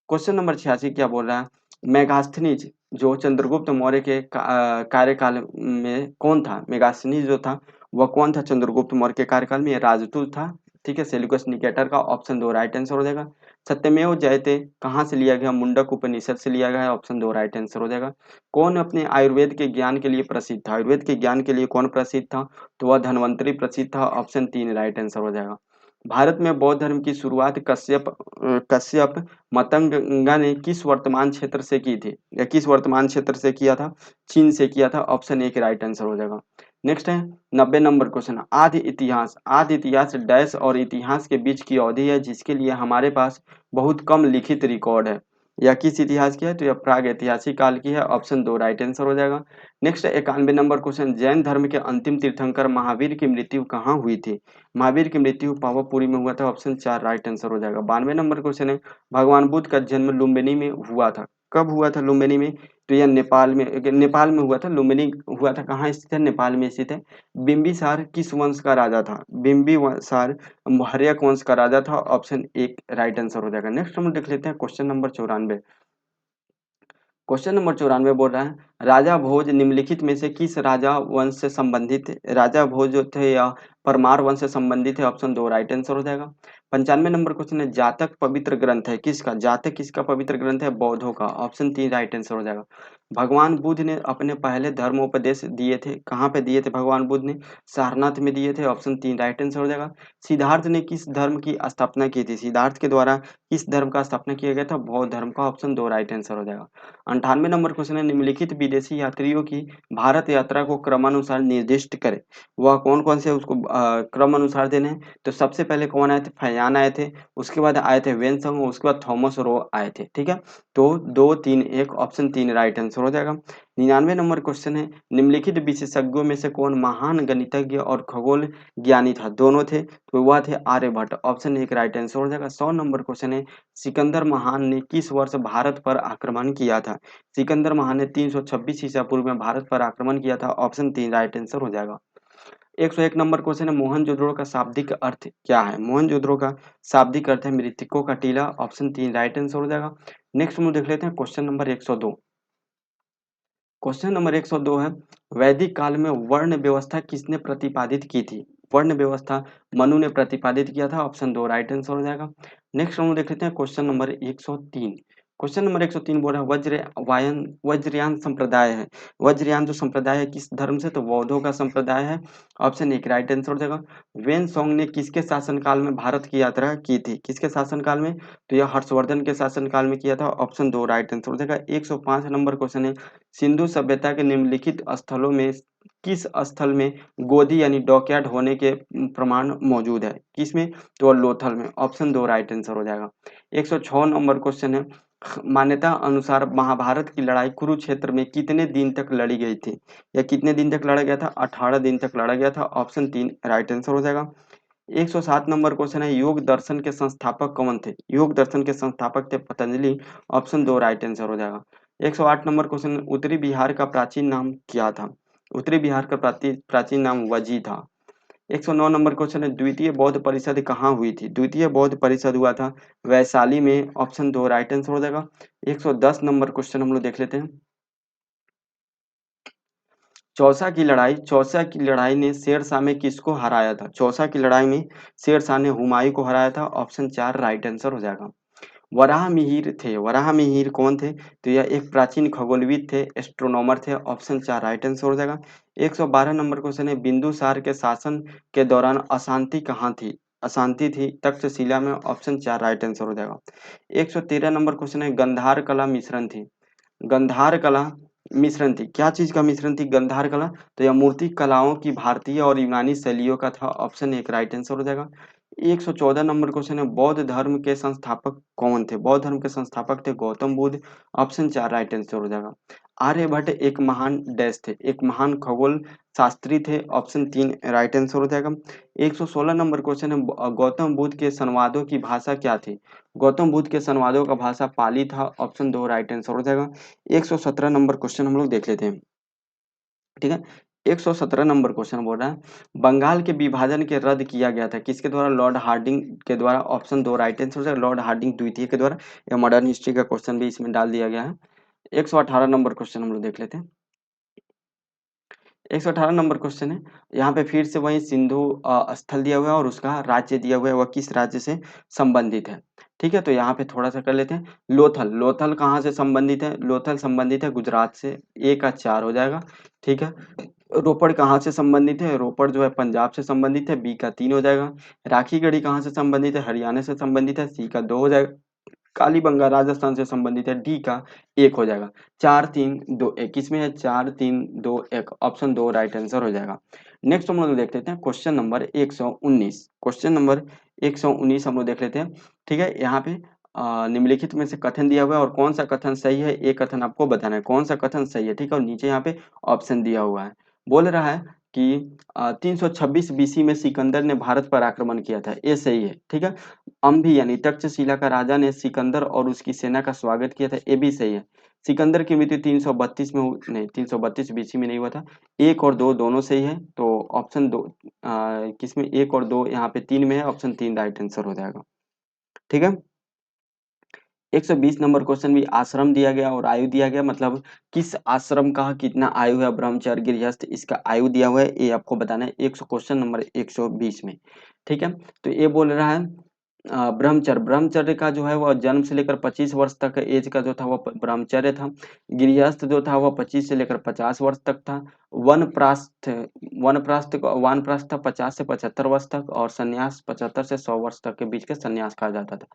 क्वेश्चन नंबर 86 क्या बोल रहा है, मेगास्थनीज जो चंद्रगुप्त मौर्य के कार्यकाल में कौन था? मेगास्थनीज जो था वह कौन था चंद्रगुप्त मौर्य के कार्यकाल में? ये राजदूत था, ठीक है, सेल्यूकस निकेटर का। ऑप्शन 2 राइट आंसर हो जाएगा। सत्यमेव जयते कहाँ से लिया गया? मुंडक उपनिषद से लिया गया है। ऑप्शन 2 राइट आंसर हो जाएगा। कौन अपने आयुर्वेद के ज्ञान के लिए प्रसिद्ध था? आयुर्वेद के ज्ञान के लिए कौन प्रसिद्ध था? तो वह धन्वंतरी प्रसिद्ध था। ऑप्शन 3 राइट आंसर हो जाएगा। भारत में बौद्ध धर्म की शुरुआत कश्यप मतंगा ने किस वर्तमान क्षेत्र से की थी? या किस वर्तमान क्षेत्र से किया था? चीन से किया था। ऑप्शन 1 राइट आंसर हो जाएगा। नेक्स्ट है 90 नंबर क्वेश्चन, आदि इतिहास डैश और इतिहास के बीच की अवधि है जिसके लिए हमारे पास बहुत कम लिखित रिकॉर्ड है। यह किस इतिहास की है? तो यह प्राग ऐतिहासिक काल की है। ऑप्शन 2 राइट आंसर हो जाएगा। नेक्स्ट 91 नंबर क्वेश्चन, जैन धर्म के अंतिम तीर्थंकर महावीर की मृत्यु कहाँ हुई थी? महावीर की मृत्यु पावापुरी में हुआ था। ऑप्शन 4 राइट आंसर हो जाएगा। 92 नंबर क्वेश्चन है, भगवान बुद्ध का जन्म लुम्बिनी में हुआ था। कब हुआ था लुम्बिनी में? तो यह नेपाल में हुआ था। लुम्बिनी हुआ था, कहाँ स्थित है? नेपाल में स्थित है। बिंबिसार किस वंश का राजा था? बिंबिसार मौर्य वंश का राजा था। ऑप्शन 1 राइट आंसर हो जाएगा। नेक्स्ट हम देख लेते हैं क्वेश्चन नंबर 94। क्वेश्चन नंबर 94 बोल रहा है, राजा भोज निम्नलिखित में से किस राजा वंश से संबंधित है? राजा भोज जो थे या परमार वंश से संबंधित है। ऑप्शन 2 राइट आंसर हो जाएगा। 95 नंबर क्वेश्चन है, जातक पवित्र ग्रंथ है किसका? जातक किसका पवित्र ग्रंथ है? बौद्धों का। ऑप्शन 3 राइट आंसर हो जाएगा। भगवान बुद्ध ने अपने पहले धर्मोपदेश दिए थे, कहाँ पे दिए थे भगवान बुद्ध ने? सारनाथ में दिए थे। ऑप्शन 3 राइट आंसर हो जाएगा। सिद्धार्थ ने किस धर्म की स्थापना की थी? सिद्धार्थ के द्वारा किस धर्म का स्थापना किया गया था? बौद्ध धर्म का। ऑप्शन 2 राइट आंसर हो जाएगा। 98 नंबर क्वेश्चन है, निम्नलिखित विदेशी यात्रियों की भारत यात्रा को क्रमानुसार निर्दिष्ट करें। वह कौन कौन से उसको क्रम अनुसार देने हैं? तो सबसे पहले कौन आए थे? फयान आए थे, उसके बाद आए थे वेनसंग, उसके बाद थॉमस रो आए थे, ठीक है। तो 2 3 1 ऑप्शन 3 राइट आंसर हो जाएगा। 99 नंबर क्वेश्चन है, निम्नलिखित विशेषज्ञों में से कौन महान गणितज्ञ और खगोल ज्ञानी था? दोनों थे, तो वह थे आर्यभट्ट। ऑप्शन 1 राइट आंसर हो जाएगा। 100 नंबर क्वेश्चन है, सिकंदर महान ने किस वर्ष भारत पर आक्रमण किया था? सिकंदर महान ने 326 ईसा पूर्व में भारत पर आक्रमण किया था। ऑप्शन 3 राइट आंसर हो जाएगा। 101 नंबर क्वेश्चन है, मोहनजोदड़ो का शाब्दिक अर्थ क्या है? मोहनजोदड़ो का शाब्दिक अर्थ है मृतकों का टीला। ऑप्शन 3 राइट आंसर हो जाएगा। नेक्स्ट हम देख लेते हैं क्वेश्चन नंबर 102। क्वेश्चन नंबर 102 है, वैदिक काल में वर्ण व्यवस्था किसने प्रतिपादित की थी? वर्ण व्यवस्था मनु ने प्रतिपादित किया था। ऑप्शन 2 राइट आंसर हो जाएगा। नेक्स्ट हम देख लेते हैं क्वेश्चन नंबर 103। क्वेश्चन नंबर 103 बोल रहा है वज्रयान संप्रदाय है। वज्रयान जो संप्रदाय है किस धर्म से, तो बौद्धों का संप्रदाय है। ऑप्शन एक राइट आंसर हो जाएगा। वेन सोंग ने किसके शासनकाल में भारत की यात्रा की थी, किसके शासनकाल में, तो यह हर्षवर्धन के शासनकाल में किया था। ऑप्शन दो राइट आंसर हो जाएगा। 105 नंबर क्वेश्चन है, सिंधु सभ्यता के निम्नलिखित स्थलों में किस स्थल में गोदी यानी डॉकयार्ड होने के प्रमाण मौजूद है, किसमें, तो लोथल में। ऑप्शन दो राइट आंसर हो जाएगा। 106 नंबर क्वेश्चन है, मान्यता अनुसार महाभारत की लड़ाई कुरुक्षेत्र में कितने दिन तक लड़ी गई थी, या कितने दिन तक लड़ा गया था, 18 दिन तक लड़ा गया था। ऑप्शन तीन राइट आंसर हो जाएगा। 107 नंबर क्वेश्चन है, योग दर्शन के संस्थापक कौन थे, योग दर्शन के संस्थापक थे पतंजलि। ऑप्शन दो राइट आंसर हो जाएगा। 108 नंबर क्वेश्चन, उत्तरी बिहार का प्राचीन नाम क्या था, उत्तरी बिहार का प्राचीन नाम वजी था। 109 नंबर क्वेश्चन है, द्वितीय बौद्ध परिषद कहाँ हुई थी, द्वितीय बौद्ध परिषद हुआ था वैशाली में। ऑप्शन दो राइट आंसर हो जाएगा। 110 नंबर क्वेश्चन हम लोग देख लेते हैं, चौसा की लड़ाई ने शेरशाह में किसको हराया था, चौसा की लड़ाई में शेरशाह ने हुमायूं को हराया था। ऑप्शन चार राइट आंसर हो जाएगा। वराह मिहिर थे, वराह मिहिर कौन थे, तो यह एक प्राचीन खगोलविद थे, एस्ट्रोनॉमर थे। ऑप्शन चार राइट आंसर हो जाएगा। 112 नंबर क्वेश्चन है, बिंदुसार के शासन के दौरान अशांति कहाँ थी, अशांति थी तक्षशिला में। ऑप्शन चार राइट आंसर हो जाएगा। 113 नंबर क्वेश्चन है, गंधार कला मिश्रण थी, गंधार कला मिश्रण थी, क्या चीज का मिश्रण थी गंधार कला, तो यह मूर्ति कलाओं की भारतीय और यूनानी शैलियों का था। ऑप्शन एक राइट आंसर हो जाएगा। 114 नंबर क्वेश्चन है, बौद्ध धर्म के संस्थापक कौन थे, बौद्ध धर्म के संस्थापक थे गौतम बुद्ध। ऑप्शन चार राइट आंसर हो जाएगा। आर्यभट्ट एक महान डैश थे, एक महान खगोल शास्त्री थे। ऑप्शन तीन राइट आंसर हो जाएगा। 116 नंबर क्वेश्चन है, गौतम बुद्ध के संवादों की भाषा क्या थी, गौतम बुद्ध के संवादों का भाषा पाली था। ऑप्शन दो राइट आंसर हो जाएगा। 117 नंबर क्वेश्चन हम लोग देख लेते हैं, ठीक है। 117 नंबर क्वेश्चन बोल रहा है, बंगाल के विभाजन के रद्द किया गया था किसके द्वारा, लॉर्ड हार्डिंग के द्वारा। ऑप्शन दो राइट आंसर हो जाएगा, लॉर्ड हार्डिंग द्वितीय के द्वारा। यह मॉडर्न हिस्ट्री का क्वेश्चन भी इसमें डाल दिया गया है। 118 नंबर क्वेश्चन हम लोग देख लेते हैं। 118 नंबर क्वेश्चन है, यहाँ पे फिर से वही सिंधु स्थल दिया हुआ है और उसका राज्य दिया हुआ है, वह किस राज्य से संबंधित है। ठीक है, तो यहाँ पे थोड़ा सा कर लेते हैं। लोथल, लोथल कहाँ से संबंधित है, लोथल संबंधित है गुजरात से। ए का चार हो जाएगा। ठीक है, रोपड़ कहाँ से संबंधित है, रोपड़ जो है पंजाब से संबंधित है। बी का तीन हो जाएगा। राखी गढ़ी कहाँ से संबंधित है, हरियाणा से संबंधित है। सी का दो हो जाएगा। कालीबंगा राजस्थान से संबंधित है। डी का एक हो जाएगा। चार तीन दो एक, किसमें है, चार तीन दो एक। ऑप्शन दो राइट आंसर हो जाएगा। नेक्स्ट हम लोग देख लेते हैं क्वेश्चन नंबर 119, क्वेश्चन नंबर 119 हम लोग देख लेते हैं। ठीक है, यहाँ पे निम्नलिखित में से कथन दिया हुआ है और कौन सा कथन सही है, एक कथन आपको बताना है कौन सा कथन सही है। ठीक है, और नीचे यहाँ पे ऑप्शन दिया हुआ है। बोल रहा है कि 326 बीसी में सिकंदर ने भारत पर आक्रमण किया था, ये सही है। ठीक है, अम्भी यानी तक्षशिला का राजा ने सिकंदर और उसकी सेना का स्वागत किया था, ये भी सही है। सिकंदर की मृत्यु 332 में नहीं, 332 बीसी में नहीं हुआ था। एक और दो दोनों सही है, तो ऑप्शन दो किसमें, एक और दो यहाँ पे तीन में है। ऑप्शन तीन राइट आंसर हो जाएगा। ठीक है, 120 नंबर क्वेश्चन भी आश्रम दिया गया और आयु दिया गया, मतलब किस आश्रम का कितना आयु है, ब्रह्मचर्य गृहस्थ, इसका आयु दिया हुआ है, ये आपको बताना है 100 क्वेश्चन नंबर 120 में। ठीक है, तो ये बोल रहा है ब्रह्मचर्य, ब्रह्मचर्य का जो है वह जन्म से लेकर 25 वर्ष तक एज का जो था वह ब्रह्मचर्य था। गृहस्थ जो था वह 25 से लेकर 50 वर्ष तक था। वनप्रस्थ, वानप्रस्थ था 50 से 75 वर्ष तक, और संन्यास 75 से 100 वर्ष तक के बीच के संन्यास कहा जाता था।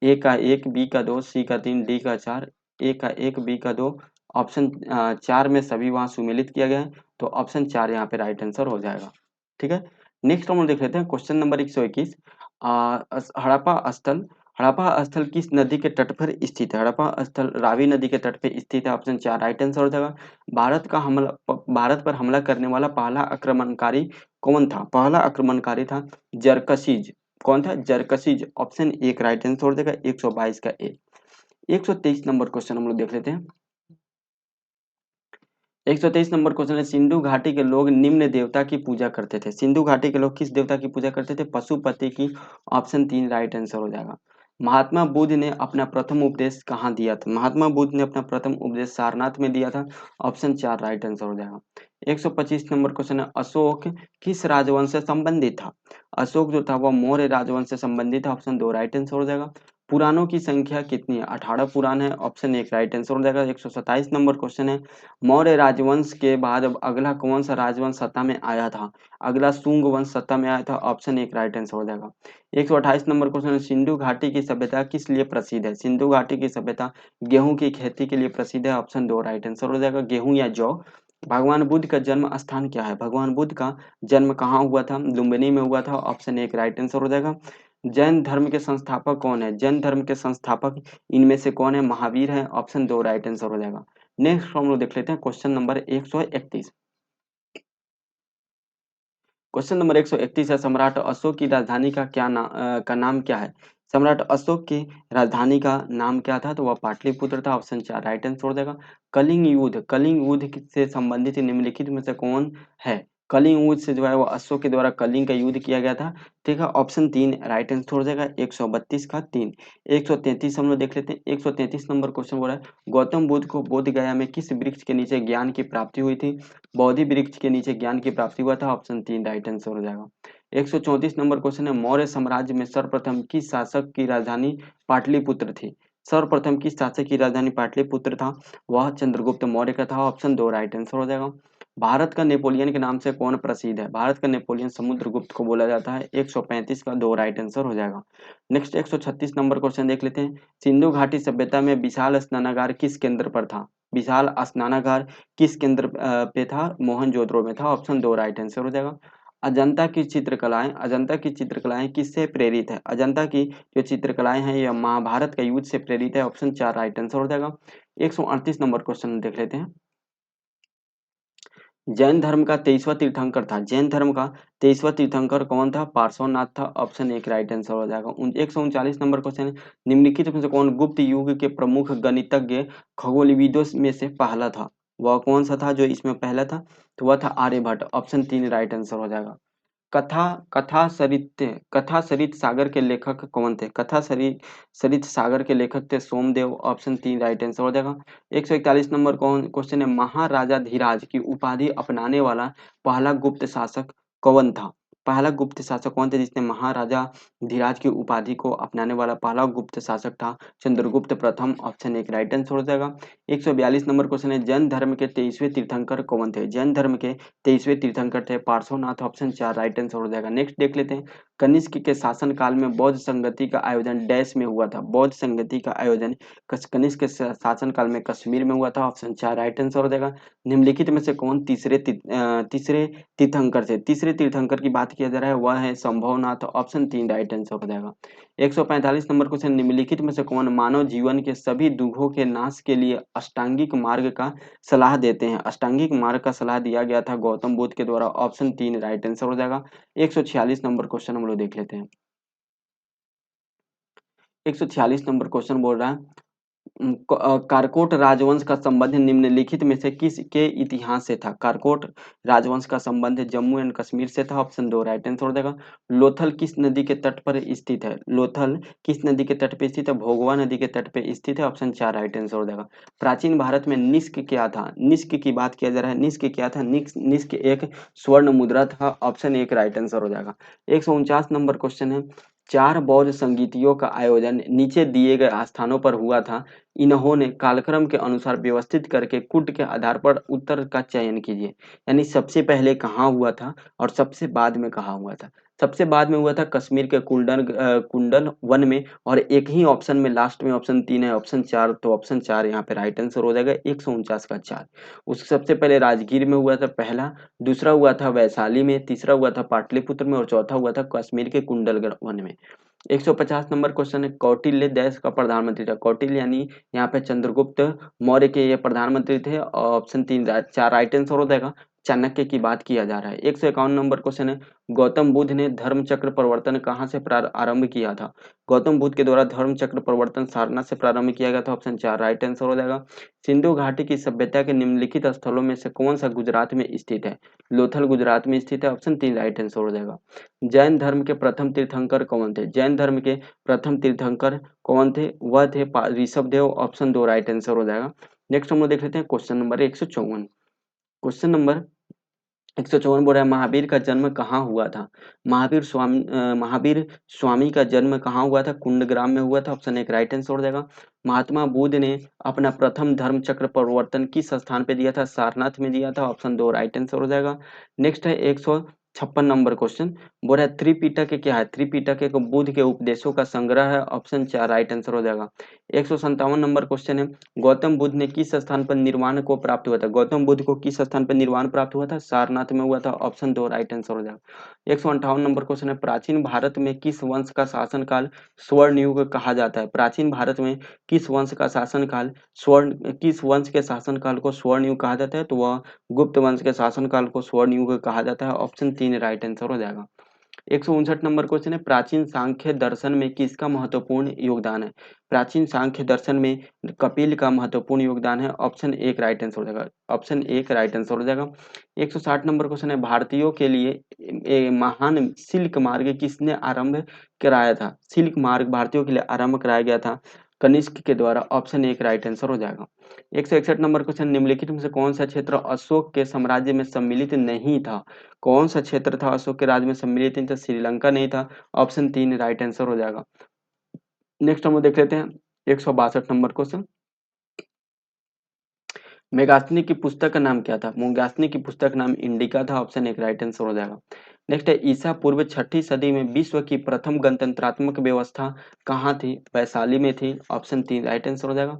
ए का एक, बी का दो, सी का तीन, डी का चार। ए का एक, बी का दो। ऑप्शन चार में सभी वहां सुमेलित किया गया है, तो ऑप्शन चार यहाँ पे राइट आंसर हो जाएगा। ठीक है, नेक्स्ट हम लोग देख लेते हैं क्वेश्चन नंबर 121। हड़प्पा स्थल, हड़प्पा स्थल किस नदी के तट पर स्थित है, हड़प्पा स्थल रावी नदी के तट पर स्थित है। ऑप्शन चार राइट आंसर हो जाएगा। भारत पर हमला करने वाला पहला आक्रमणकारी कौन था, पहला आक्रमणकारी था जरकसीज, कौन था, जरकसीज। ऑप्शन एक राइट आंसर हो जाएगा। 122 का ए। 123 नंबर क्वेश्चन हम लोग देख लेते हैं। 123 नंबर क्वेश्चन है, सिंधु घाटी के लोग निम्न देवता की पूजा करते थे, सिंधु घाटी के लोग किस देवता की पूजा करते थे, पशुपति की। ऑप्शन तीन राइट आंसर हो जाएगा। महात्मा बुद्ध ने अपना प्रथम उपदेश कहाँ दिया था, महात्मा बुद्ध ने अपना प्रथम उपदेश सारनाथ में दिया था। ऑप्शन चार राइट आंसर हो जाएगा। 125 नंबर क्वेश्चन है, अशोक किस राजवंश से संबंधित था, अशोक जो था वह मौर्य राजवंश से संबंधित था। ऑप्शन दो राइट आंसर हो जाएगा। पुराणों की संख्या कितनी है? 18 पुराण है, ऑप्शन एक राइट आंसर हो जाएगा। 127 नंबर क्वेश्चन है, मौर्य राजवंश के बाद अब अगला कौन सा राजवंश सत्ता में आया था? अगला शुंग वंश सत्ता में आया था, ऑप्शन एक राइट आंसर हो जाएगा। 128 नंबर क्वेश्चन है, सिंधु घाटी की सभ्यता किस लिए प्रसिद्ध है? सिंधु घाटी की सभ्यता गेहूं की खेती के लिए प्रसिद्ध है, ऑप्शन दो राइट आंसर हो जाएगा, गेहूं या जौ। भगवान बुद्ध का जन्म स्थान क्या है? भगवान बुद्ध का जन्म कहाँ हुआ था? लुम्बिनी में हुआ था, ऑप्शन एक राइट आंसर हो जाएगा। जैन धर्म के संस्थापक कौन है? जैन धर्म के संस्थापक इनमें से कौन है? महावीर है, ऑप्शन दो राइट आंसर हो जाएगा। नेक्स्ट हम लोग देख लेते हैं क्वेश्चन नंबर 131। क्वेश्चन नंबर 131 है, सम्राट अशोक की राजधानी का नाम क्या है? सम्राट अशोक की राजधानी का नाम क्या था? तो वह पाटलिपुत्र था, ऑप्शन चार राइट आंसर हो जाएगा। कलिंग युद्ध से संबंधित निम्नलिखित में से कौन है? कलिंग युद्ध से जो है वो अशोक के द्वारा कलिंग का युद्ध किया गया था, ठीक है, ऑप्शन तीन राइट आंसर हो जाएगा। 132 का तीन। 133 हम लोग देख लेते हैं। 133 नंबर क्वेश्चन बोला है, गौतम बुद्ध को बोध गया में किस वृक्ष के नीचे ज्ञान की प्राप्ति हुई थी? बोधि वृक्ष के नीचे ज्ञान की प्राप्ति हुआ था, ऑप्शन तीन राइट आंसर हो जाएगा। 134 नंबर क्वेश्चन है, मौर्य साम्राज्य में सर्वप्रथम किस शासक की राजधानी पाटलिपुत्र थी? सर्वप्रथम किस शासक की राजधानी पाटलिपुत्र था? वह चंद्रगुप्त मौर्य का था, ऑप्शन दो राइट आंसर हो जाएगा। भारत का नेपोलियन के नाम से कौन प्रसिद्ध है? भारत का नेपोलियन समुद्रगुप्त को बोला जाता है, 135 का दो राइट आंसर हो जाएगा। नेक्स्ट 136 नंबर क्वेश्चन देख लेते हैं, सिंधु घाटी सभ्यता में विशाल स्नानागार किस केंद्र पर था? विशाल स्नानागार किस केंद्र पे था? मोहनजोदड़ो में था, ऑप्शन दो राइट आंसर हो जाएगा। अजंता की चित्रकलाएं किससे प्रेरित है? अजंता की जो चित्रकलाएं हैं यह महाभारत का युद्ध से प्रेरित है, ऑप्शन चार राइट आंसर हो जाएगा। 138 नंबर क्वेश्चन देख लेते हैं, जैन धर्म का 23वां तीर्थंकर था, जैन धर्म का 23वां तीर्थंकर कौन था? पार्श्वनाथ था, ऑप्शन एक राइट आंसर हो जाएगा। 139 नंबर क्वेश्चन है, निम्नलिखित में से कौन गुप्त युग के प्रमुख गणितज्ञ खगोलविदों में से पहला था? वह कौन सा था जो इसमें पहला था? तो वह था आर्यभट्ट, ऑप्शन तीन राइट आंसर हो जाएगा। कथा कथा सरित सागर के लेखक कौन थे? कथा सरित सागर के लेखक थे सोमदेव, ऑप्शन तीन राइट आंसर हो जाएगा। 141 नंबर कौन क्वेश्चन है, महाराजा धीराज की उपाधि अपनाने वाला पहला गुप्त शासक कौन था? पहला गुप्त शासक कौन थे जिसने महाराजा धीराज की उपाधि को अपनाने वाला पहला गुप्त शासक था? चंद्रगुप्त प्रथम, ऑप्शन एक राइट आंसर हो जाएगा। 142 नंबर क्वेश्चन है, जैन धर्म के 23वें तीर्थंकर कौन थे? जैन धर्म के 23वें तीर्थंकर थे पार्श्वनाथ, ऑप्शन चार राइट आंसर हो जाएगा। नेक्स्ट देख लेते हैं, कनिष्क के शासन काल में बौद्ध संगति का आयोजन डैश में हुआ था? बौद्ध संगति का आयोजन कनिष्क के शासन काल में कश्मीर में हुआ था, ऑप्शन चार राइट आंसर हो जाएगा। निम्नलिखित में से कौन तीसरे तीर्थंकर थे? तीसरे तीर्थंकर की बात किया जा रहा है, वह है संभवनाथ, ऑप्शन तीन राइट आंसर हो जाएगा। 145 नंबर क्वेश्चन, निम्नलिखित में से कौन मानव जीवन के सभी दुखों के नाश के लिए अष्टांगिक मार्ग का सलाह देते हैं? अष्टांगिक मार्ग का सलाह दिया गया था गौतम बुद्ध के द्वारा, ऑप्शन तीन राइट आंसर हो जाएगा। 146 नंबर क्वेश्चन हम लोग देख लेते हैं। 146 नंबर क्वेश्चन बोल रहा है, कारकोट राजवंश का संबंध निम्नलिखित में से किस के इतिहास से था? कारकोट राजवंश का संबंध जम्मू एंड कश्मीर से था, ऑप्शन दो राइट आंसर हो जाएगा। लोथल किस नदी के तट पर स्थित है? लोथल किस नदी के तट पे स्थित है? भोगवा नदी के तट पे स्थित है, ऑप्शन चार राइट आंसर हो जाएगा। प्राचीन भारत में निष्क क्या था? निष्क की बात किया जा रहा है, निष्क क्या था? निष्क एक स्वर्ण मुद्रा था, ऑप्शन एक राइट आंसर हो जाएगा। 149 नंबर क्वेश्चन है, चार बौद्ध संगीतियों का आयोजन नीचे दिए गए स्थानों पर हुआ था, इन्होंने कालक्रम के अनुसार व्यवस्थित करके कुट के आधार पर उत्तर का चयन कीजिए। यानी सबसे पहले कहाँ हुआ था और सबसे बाद में कहाँ हुआ था? सबसे बाद में हुआ था कश्मीर के कुंडल वन में, और एक ही ऑप्शन में लास्ट में ऑप्शन तीन है, ऑप्शन चार, तो ऑप्शन चार यहाँ पे राइट आंसर हो जाएगा। 149 का चार। उसके सबसे पहले राजगीर में हुआ था पहला, दूसरा हुआ था वैशाली में, तीसरा हुआ था पाटलिपुत्र में, और चौथा हुआ था कश्मीर के कुंडलगढ़ वन में। 150 नंबर क्वेश्चन है, कौटिल्य देश का प्रधानमंत्री था? कौटिल्य यानी यहाँ पे चंद्रगुप्त मौर्य के ये प्रधानमंत्री थे, ऑप्शन तीन चार राइट आंसर हो जाएगा। चाणक्य की बात किया जा रहा है। 151 नंबर क्वेश्चन है, गौतम बुद्ध ने धर्म चक्र प्रवर्तन कहाँ से आरंभ किया था? गौतम बुद्ध के द्वारा धर्म चक्र प्रवर्तन सारनाथ से प्रारंभ किया गया था, ऑप्शन चार राइट आंसर हो जाएगा। सिंधु घाटी की सभ्यता के निम्नलिखित स्थलों में से कौन सा गुजरात में स्थित है? लोथल गुजरात में स्थित है, ऑप्शन तीन राइट आंसर हो जाएगा। जैन धर्म के प्रथम तीर्थंकर कौन थे? जैन धर्म के प्रथम तीर्थंकर कौन थे? वह थे ऋषभ देव, ऑप्शन दो राइट आंसर हो जाएगा। नेक्स्ट हम लोग देख लेते हैं क्वेश्चन नंबर 154। क्वेश्चन नंबर 154 बोल रहा है महावीर का जन्म कहाँ हुआ था? महावीर स्वामी का जन्म कहाँ हुआ था? कुंडग्राम में हुआ था। ऑप्शन एक राइट आंसर हो जाएगा। महात्मा बुद्ध ने अपना प्रथम धर्म चक्र प्रवर्तन किस स्थान पे दिया था? सारनाथ में दिया था। ऑप्शन दो राइट आंसर हो जाएगा। नेक्स्ट है 156 नंबर क्वेश्चन। बोल रहा है त्रिपिटक क्या है? त्रिपिटक एक बुद्ध के उपदेशों का संग्रह है। ऑप्शन चार राइट आंसर हो जाएगा। 157 नंबर क्वेश्चन है गौतम बुद्ध ने किस स्थान पर निर्वाण को प्राप्त हुआ था? गौतम बुद्ध को किस स्थान पर निर्वाण प्राप्त हुआ था? सारनाथ में हुआ था। ऑप्शन दो राइट आंसर हो जाएगा। 158 नंबर क्वेश्चन है प्राचीन भारत में किस वंश का शासनकाल स्वर्ण युग कहा जाता है? प्राचीन भारत में किस वंश का शासनकाल किस वंश के शासनकाल को स्वर्ण युग कहा जाता है? तो वह गुप्त वंश के शासनकाल को स्वर्ण युग कहा जाता है। ऑप्शन तीन राइट आंसर हो जाएगा। 159 नंबर क्वेश्चन है प्राचीन सांख्य दर्शन में किसका महत्वपूर्ण योगदान है? प्राचीन सांख्य दर्शन में कपिल का महत्वपूर्ण योगदान है। ऑप्शन एक राइट आंसर हो जाएगा। ऑप्शन एक राइट आंसर हो जाएगा। 160 नंबर क्वेश्चन है भारतीयों के लिए महान सिल्क मार्ग किसने आरंभ कराया था? सिल्क मार्ग भारतीयों के लिए आरंभ कराया गया था कनिष्क के द्वारा। ऑप्शन एक राइट आंसर हो जाएगा। 161 नंबर क्वेश्चन निम्नलिखित में से कौन सा क्षेत्र अशोक के साम्राज्य में सम्मिलित नहीं था? कौन सा क्षेत्र था अशोक के राज्य में सम्मिलित नहीं था? श्रीलंका नहीं था। ऑप्शन तीन राइट आंसर हो जाएगा। नेक्स्ट हम लोग देख लेते हैं 162 नंबर क्वेश्चन। मेगास्थनी की पुस्तक का नाम क्या था? मेगास्थनी की पुस्तक का नाम इंडिका था। ऑप्शन एक राइट आंसर हो जाएगा। नेक्स्ट है ईसा पूर्व छठी सदी में विश्व की प्रथम गणतंत्रात्मक व्यवस्था कहाँ थी? वैशाली में थी। ऑप्शन तीन राइट आंसर हो जाएगा।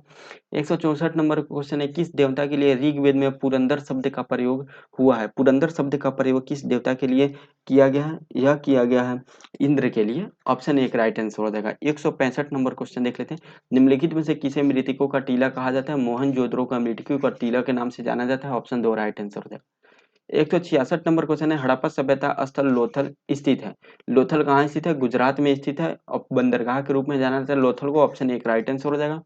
164 नंबर क्वेश्चन है किस देवता के लिए ऋग्वेद में पुरंदर शब्द का प्रयोग हुआ है? पुरंदर शब्द का प्रयोग किस देवता के लिए किया गया है? यह किया गया है इंद्र के लिए। ऑप्शन एक राइट आंसर हो जाएगा। 165 नंबर क्वेश्चन देख लेते हैं निम्नलिखित में से किसे मृतकों का टीला कहा जाता है? मोहनजोदड़ो का मृतकों का टीला के नाम से जाना जाता है। ऑप्शन दो राइट आंसर हो जाएगा। 166 नंबर क्वेश्चन है हड़प्पा सभ्यता स्थल लोथल स्थित है। लोथल कहाँ स्थित है? गुजरात में स्थित है और बंदरगाह के रूप में जाना जाता है लोथल को। ऑप्शन एक राइट आंसर हो जाएगा।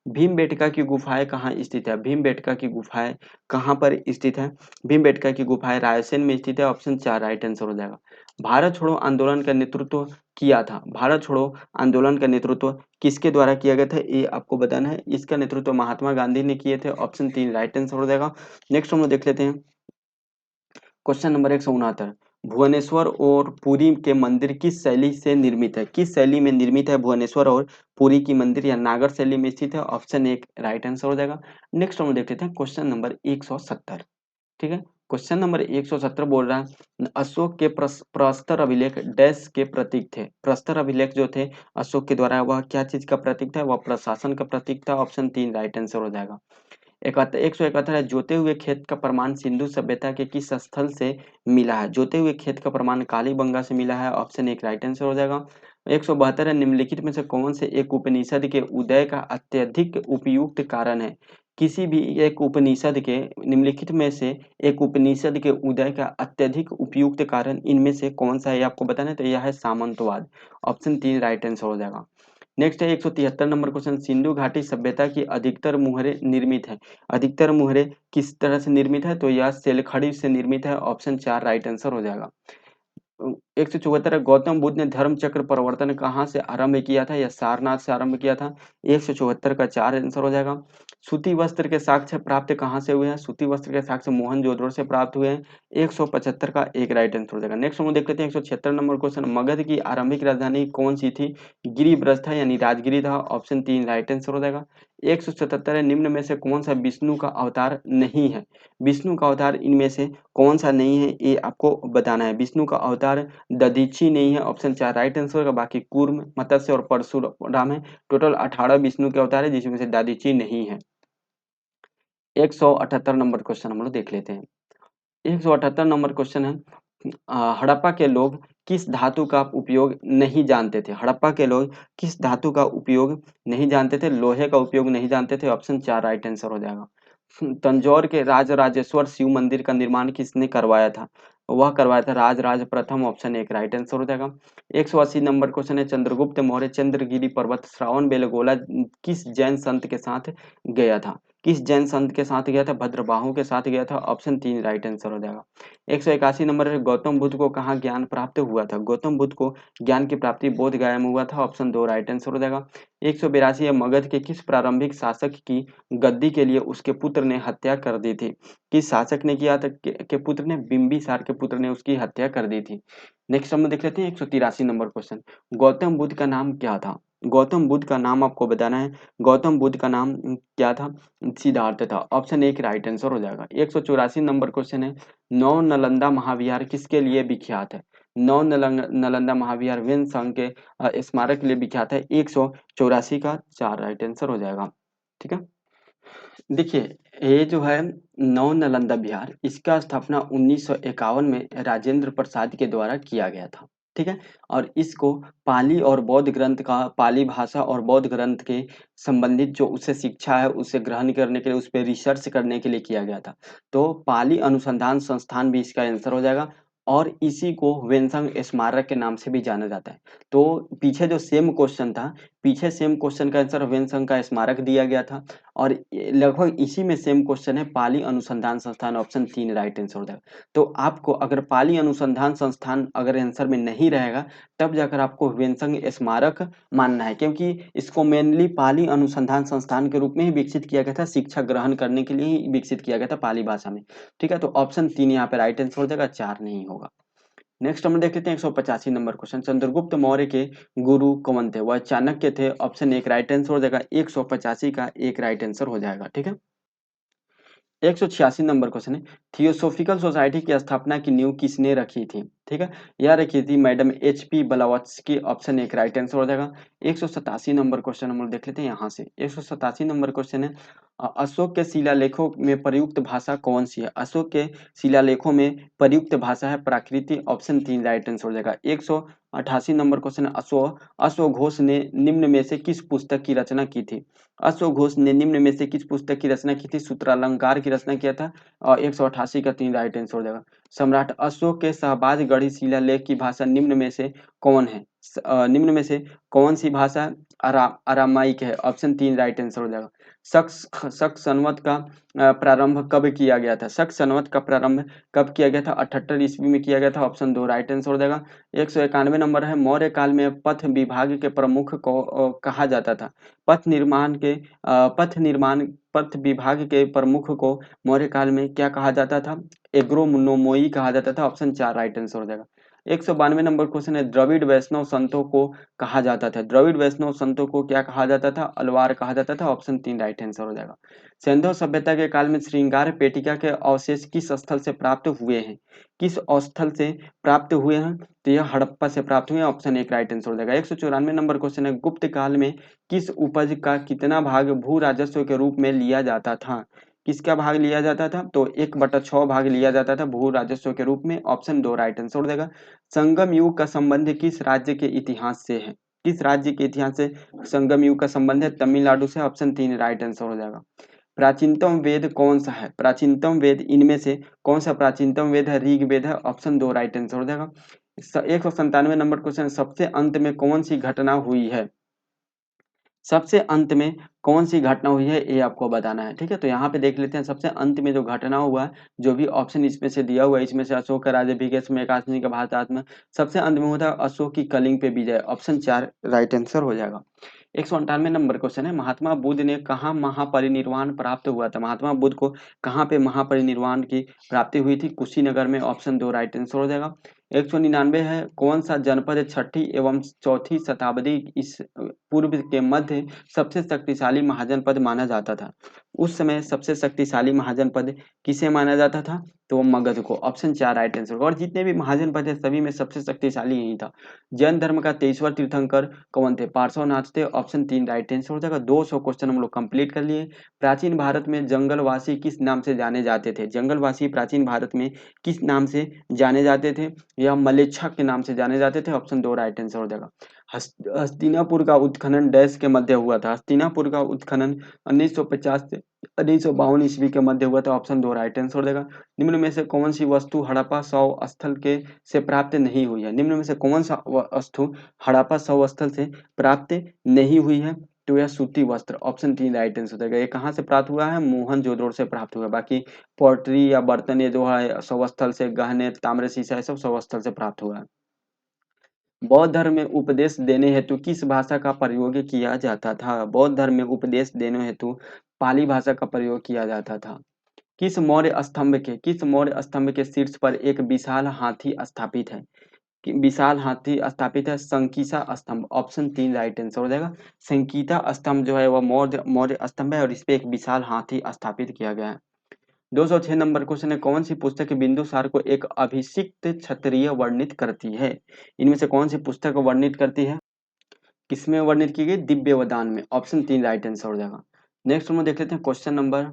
भीमबेटका की गुफाएं कहाँ स्थित है? भीमबेटका की गुफाएं कहाँ पर स्थित है? भीमबेटका की गुफाएं रायसेन में स्थित है। ऑप्शन चार राइट आंसर हो जाएगा। भारत छोड़ो आंदोलन का नेतृत्व किया था। भारत छोड़ो आंदोलन का नेतृत्व किसके द्वारा किया गया था? ये आपको बताना है। इसका नेतृत्व महात्मा गांधी ने किए थे। ऑप्शन तीन राइट आंसर हो जाएगा। नेक्स्ट हम लोग देख लेते हैं क्वेश्चन नंबर 169। भुवनेश्वर और पुरी के मंदिर किस शैली से निर्मित है? किस शैली में निर्मित है भुवनेश्वर और पुरी की मंदिर? या नागर शैली में स्थित है। ऑप्शन एक राइट आंसर हो जाएगा। नेक्स्ट हम देख लेते हैं क्वेश्चन नंबर 170। ठीक है, क्वेश्चन नंबर 170 बोल रहा है अशोक के प्रस्तर अभिलेख डैश के प्रतीक थे। प्रस्तर अभिलेख जो थे अशोक के द्वारा वह क्या चीज का प्रतीक था? वह प्रशासन का प्रतीक था। ऑप्शन तीन राइट आंसर हो जाएगा। 171 है जोते हुए खेत का प्रमाण सिंधु सभ्यता के किस स्थल से मिला है? जोते हुए खेत का प्रमाण कालीबंगा से मिला है। ऑप्शन एक राइट आंसर हो जाएगा। 172 है निम्नलिखित में से कौन से एक उपनिषद के उदय का अत्यधिक उपयुक्त कारण है? किसी भी एक उपनिषद के निम्नलिखित में से एक उपनिषद के उदय का अत्यधिक उपयुक्त कारण इनमें से कौन सा है? ये आपको बताना है। तो यह है सामंतवाद। ऑप्शन तीन राइट आंसर हो जाएगा। नेक्स्ट है 173 नंबर क्वेश्चन सिंधु घाटी सभ्यता की अधिकतर मुहरें निर्मित है। अधिकतर मुहरें किस तरह से निर्मित है? तो यह सेलखड़ी से निर्मित है। ऑप्शन चार राइट आंसर हो जाएगा। 174 गौतम बुद्ध ने धर्म चक्र प्रवर्तन कहाँ से आरंभ किया था? या सारनाथ से आरंभ किया था। 174 का चार आंसर हो जाएगा। सूती वस्त्र के साक्ष्य प्राप्त कहाँ से हुए हैं? सूती वस्त्र के साक्ष्य मोहनजोदड़ो से प्राप्त हुए हैं। 175 का एक राइट आंसर हो जाएगा। नेक्स्ट हम देख लेते हैं 176 नंबर क्वेश्चन मगध की आरंभिक राजधानी कौन सी थी? गिरिब्रज था यानी राजगिरी था। ऑप्शन तीन राइट आंसर हो जाएगा। 177 निम्न में से कौन सा विष्णु का अवतार नहीं है? विष्णु का अवतार इनमें से कौन सा नहीं है? ये आपको बताना है। विष्णु का अवतार दधीची नहीं है। ऑप्शन चार राइट आंसर होगा। बाकी कूर्म मत्स्य और परशुराम है। टोटल 18 विष्णु के अवतार है जिसमें से दधीची नहीं है। 178 नंबर क्वेश्चन हम लोग देख लेते हैं। 178 नंबर क्वेश्चन है हड़प्पा के लोग किस धातु का उपयोग नहीं जानते थे? हड़प्पा के लोग किस धातु का उपयोग नहीं जानते थे? लोहे का उपयोग नहीं जानते थे। ऑप्शन चार राइट आंसर हो जाएगा। तंजौर के राजराजेश्वर शिव मंदिर का निर्माण किसने करवाया था? वह करवाया था राजराज प्रथम। ऑप्शन एक राइट आंसर हो जाएगा। 180 नंबर क्वेश्चन है चंद्रगुप्त मौर्य चंद्रगिरी पर्वत श्रावण बेलगोला किस जैन संत के साथ गया था? किस जैन संत के साथ गया था? भद्रबाहु के साथ गया था। ऑप्शन 3 राइट आंसर हो जाएगा। 181 नंबर है, गौतम बुद्ध को कहाँ ज्ञान प्राप्त हुआ था? गौतम बुद्ध को ज्ञान की प्राप्ति बोध गया में हुआ था। ऑप्शन 2 राइट आंसर हो जाएगा। 182 है, मगध के किस प्रारंभिक शासक की गद्दी के लिए उसके पुत्र ने हत्या कर दी थी? किस शासक ने किया था? के पुत्र ने, बिंबिसार के पुत्र ने उसकी हत्या कर दी थी। नेक्स्ट हम देख लेते हैं 183 नंबर क्वेश्चन। गौतम बुद्ध का नाम क्या था? गौतम बुद्ध का नाम आपको बताना है। गौतम बुद्ध का नाम क्या था? सिद्धार्थ था। ऑप्शन 1 राइट आंसर हो जाएगा। 184 नंबर क्वेश्चन है, नौ नालंदा महाविहार किसके लिए विख्यात है? नौ नालंदा महाविहार वेनसंग के स्मारक के लिए विख्यात है। 184 का 4 राइट आंसर हो जाएगा। ठीक है, देखिए ये जो है नौ नालंदा विहार, इसका स्थापना 1951 में राजेंद्र प्रसाद के द्वारा किया गया था। ठीक है, और इसको पाली और बौद्ध ग्रंथ का, पाली भाषा और बौद्ध ग्रंथ के संबंधित जो उससे शिक्षा है उसे ग्रहण करने के लिए, उस पर रिसर्च करने के लिए किया गया था। तो पाली अनुसंधान संस्थान भी इसका आंसर हो जाएगा। और इसी को वेनसंग स्मारक के नाम से भी जाना जाता है। तो पीछे जो सेम क्वेश्चन था, पीछे सेम क्वेश्चन का आंसर वेनसंग का स्मारक दिया गया था, और लगभग इसी में सेम क्वेश्चन है पाली अनुसंधान संस्थान। ऑप्शन 3 राइट आंसर हो जाएगा। तो आपको अगर पाली अनुसंधान संस्थान अगर आंसर में नहीं रहेगा, तब जाकर आपको वेनसंग स्मारक मानना है, क्योंकि इसको मेनली पाली अनुसंधान संस्थान के रूप में ही विकसित किया गया था, शिक्षा ग्रहण करने के लिए ही विकसित किया गया था पाली भाषा में। ठीक है, तो ऑप्शन 3 यहाँ पे राइट आंसर हो जाएगा, 4 नहीं होगा। नेक्स्ट हम देख लेते हैं 185 नंबर क्वेश्चन। चंद्रगुप्त मौर्य के गुरु कौन थे? वह चाणक्य थे। ऑप्शन 1 राइट आंसर हो जाएगा। 185 का 1 राइट आंसर हो जाएगा। ठीक है, 186 नंबर क्वेश्चन है, थियोसोफिकल सोसाइटी की स्थापना की नींव किसने रखी थी? ठीक है, यह रखी थी madam HP Blavatsky. Option 1 right answer हो जाएगा। 187 नंबर क्वेश्चन हम लोग देख लेते हैं यहाँ से। 187 नंबर क्वेश्चन है, अशोक के शिलालेखों में प्रयुक्त भाषा कौन सी है? अशोक के शिलालेखों में प्रयुक्त भाषा है प्राकृति। ऑप्शन 3 राइट आंसर हो जाएगा। 188 नंबर क्वेश्चन है, अश्वघोष ने निम्न में से किस पुस्तक की रचना की थी? अश्वघोष ने निम्न में से किस पुस्तक की रचना की थी? सूत्रालंकार की रचना किया था। और 188 का 3 राइट आंसर हो जाएगा। सम्राट अशोक के शाहबाजगढ़ी शिलालेख की भाषा निम्न में से कौन है? निम्न में से कौन सी भाषा अरामाइक है? ऑप्शन 3 राइट आंसर हो जाएगा। शक संवत का प्रारंभ कब किया गया था? शक संवत का प्रारंभ कब किया गया था? 78 ईस्वी में किया गया था। ऑप्शन 2 राइट आंसर हो जाएगा। 191 नंबर है, मौर्य काल में पथ विभाग के प्रमुख को कहा जाता था? पथ विभाग के प्रमुख को मौर्य काल में क्या कहा जाता था? एग्रोनोमोई कहा जाता था। ऑप्शन 4 राइट आंसर हो जाएगा। 192 नंबर क्वेश्चन है, द्रविड़ वैष्णव संतों को कहा जाता था? द्रविड़ वैष्णव संतों को क्या कहा जाता था? अलवार कहा जाता था। ऑप्शन 3 राइट आंसर हो जाएगा। सिंधु सभ्यता के काल में श्रृंगार पेटिका के अवशेष किस स्थल से प्राप्त हुए हैं? किस स्थल से प्राप्त हुए हैं? तो यह हड़प्पा से प्राप्त हुए हैं। ऑप्शन 1 राइट आंसर हो जाएगा। 194 नंबर क्वेश्चन है, गुप्त काल में किस उपज का कितना भाग भू राजस्व के रूप में लिया जाता था? किसका भाग लिया जाता था? तो 1/6 भाग लिया जाता था भू राजस्व के रूप में। ऑप्शन 2 राइट आंसर हो जाएगा। संगम युग का संबंध किस राज्य के इतिहास से है? किस राज्य के इतिहास से संगम युग का संबंध है? तमिलनाडु से। ऑप्शन 3 राइट आंसर हो जाएगा। प्राचीनतम वेद कौन सा है? प्राचीनतम वेद इनमें से कौन सा प्राचीनतम वेद है? ऋग्वेद है। ऑप्शन 2 राइट आंसर हो जाएगा। 197 नंबर क्वेश्चन, सबसे अंत में कौन सी घटना हुई है? सबसे अंत में कौन सी घटना हुई है, ये आपको बताना है। ठीक है, तो यहाँ पे देख लेते हैं सबसे अंत में जो घटना हुआ है, जो भी ऑप्शन इसमें से दिया हुआ है, इसमें से अशोक का राज्य विजय में एकादशी का भारतात्मा, सबसे अंत में होता है अशोक की कलिंग पे विजय। ऑप्शन 4 राइट आंसर हो जाएगा। 198 नंबर क्वेश्चन है, महात्मा बुद्ध ने कहाँ महापरिनिर्वाण प्राप्त हुआ था? महात्मा बुद्ध को कहाँ पे महापरिनिर्वाण की प्राप्ति हुई थी? कुशीनगर में। ऑप्शन 2 राइट आंसर हो जाएगा। 199 है, कौन सा जनपद छठी एवं चौथी शताब्दी इस पूर्व के मध्य सबसे शक्तिशाली महाजनपद माना जाता था? उस समय सबसे शक्तिशाली महाजनपद किसे माना जाता था? तो मगध को। Option 4 right answer. और जितने भी महाजनपद है सभी में सबसे शक्तिशाली यही था। जैन धर्म का 23वां तीर्थंकर कौन थे? पार्श्वनाथ थे। ऑप्शन 3 राइट आंसर हो जाएगा। 200 क्वेश्चन हम लोग कंप्लीट कर लिए। प्राचीन भारत में जंगलवासी किस नाम से जाने जाते थे? जंगलवासी प्राचीन भारत में किस नाम से जाने जाते थे? यह मलेच्छा के नाम से जाने जाते थे। ऑप्शन 2 राइट आंसर हो जाएगा। हस्तिनापुर का उत्खनन डैश के मध्य हुआ था? हस्तिनापुर का उत्खनन 1950 से 1952 ईस्वी के मध्य हुआ था। ऑप्शन 2 राइट आंसर हो जाएगा। निम्न में से कौन सी वस्तु हड़प्पा शव स्थल के से प्राप्त नहीं हुई है? निम्न में से कौन सा वस्तु हड़प्पा शव स्थल से प्राप्त नहीं हुई है? तो यह सूती वस्त्र ऑप्शन 3 राइट आंसर हो जाएगा। ये कहाँ से प्राप्त हुआ है? मोहनजोदड़ो से प्राप्त हुआ है। बाकी पॉटरी या बर्तन ये जो है स्वस्थल से, गहने ताम्र शीशा ये सब स्वस्थल से प्राप्त हुआ है। बौद्ध धर्म में उपदेश देने हेतु किस भाषा का प्रयोग किया जाता था? बौद्ध धर्म में उपदेश देने हेतु पाली भाषा का प्रयोग किया जाता था। किस मौर्य स्तंभ के शीर्ष पर एक विशाल हाथी स्थापित है? विशाल हाथी स्थापित है? संकीसा स्तंभ ऑप्शन 3 राइट आंसर हो जाएगा। संकीता स्तंभ जो है वह मौर्य मौर्य स्तंभ है और इस पे एक विशाल हाथी स्थापित किया गया है। 206 नंबर क्वेश्चन है, कौन सी पुस्तक बिंदुसार को एक अभिषिक्त क्षत्रिय वर्णित करती है? इनमें से कौन सी पुस्तक वर्णित करती है? किसमें वर्णित की गई? दिव्यवदान में ऑप्शन 3 राइट आंसर हो जाएगा। नेक्स्ट हम देख लेते हैं क्वेश्चन नंबर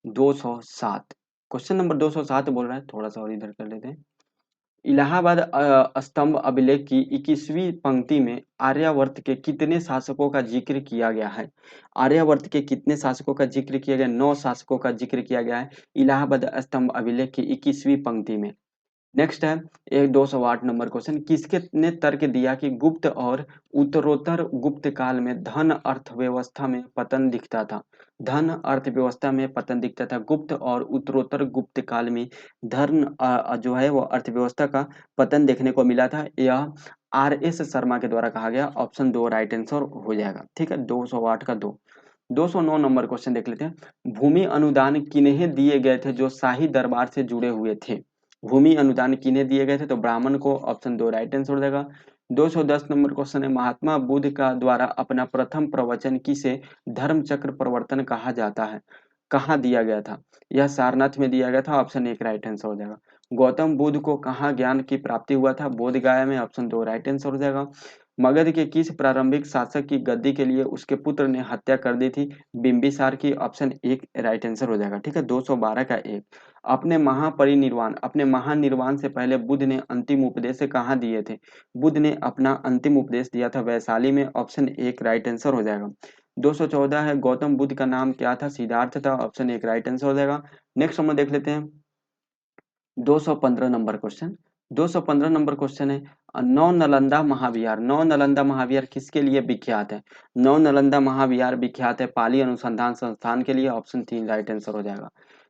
207। क्वेश्चन नंबर 207 बोल रहा है, थोड़ा सा और इधर कर लेते हैं। इलाहाबाद स्तंभ अभिलेख की 21वीं पंक्ति में आर्यावर्त के कितने शासकों का जिक्र किया गया है? आर्यावर्त के कितने शासकों का जिक्र किया गया? 9 शासकों का जिक्र किया गया है इलाहाबाद स्तंभ अभिलेख की 21वीं पंक्ति में। नेक्स्ट है एक 208 नंबर क्वेश्चन, किसके ने तर्क दिया कि गुप्त और उत्तरोत्तर गुप्त काल में धन अर्थव्यवस्था में पतन दिखता था? धन अर्थव्यवस्था में पतन दिखता था। गुप्त और उत्तरोत्तर गुप्त काल में धन जो है वो अर्थव्यवस्था का पतन देखने को मिला था। यह RS शर्मा के द्वारा कहा गया। ऑप्शन 2 राइट आंसर हो जाएगा। ठीक है, 208 का 2। 209 नंबर क्वेश्चन देख लेते हैं, भूमि अनुदान किन्हें दिए गए थे जो शाही दरबार से जुड़े हुए थे? भूमि अनुदान किन्हें दिए गए थे? तो ब्राह्मण को। ऑप्शन 2 राइट आंसर हो जाएगा। 210 नंबर क्वेश्चन है, महात्मा बुद्ध का द्वारा अपना प्रथम प्रवचन किसे धर्म चक्र प्रवर्तन कहा जाता है? कहाँ दिया गया था? यह सारनाथ में दिया गया था। ऑप्शन 1 राइट आंसर हो जाएगा। गौतम बुद्ध को कहाँ ज्ञान की प्राप्ति हुआ था? बोध गया में। ऑप्शन 2 राइट आंसर हो जाएगा। मगध के किस प्रारंभिक शासक की गद्दी के लिए उसके पुत्र ने हत्या कर दी थी? बिंबिसार की। ऑप्शन 1 राइट आंसर हो जाएगा। ठीक है, 212 का 1। अपने महानिर्वाण से पहले बुद्ध ने अंतिम उपदेश कहाँ दिए थे? बुद्ध ने अपना अंतिम उपदेश दिया था वैशाली में। ऑप्शन 1 राइट आंसर हो जाएगा। 214 है, गौतम बुद्ध का नाम क्या था? सिद्धार्थ था। ऑप्शन 1 राइट आंसर हो जाएगा। नेक्स्ट हम देख लेते हैं 215 नंबर क्वेश्चन। 215 नंबर क्वेश्चन है, नौ नालंदा महाविहार। नौ नालंदा महाविहार किसके लिए विख्यात है? नौ नालंदा महाविहार विख्यात है पाली अनुसंधान संस्थान के लिए। ऑप्शन 3 राइट आंसर हो जाएगा।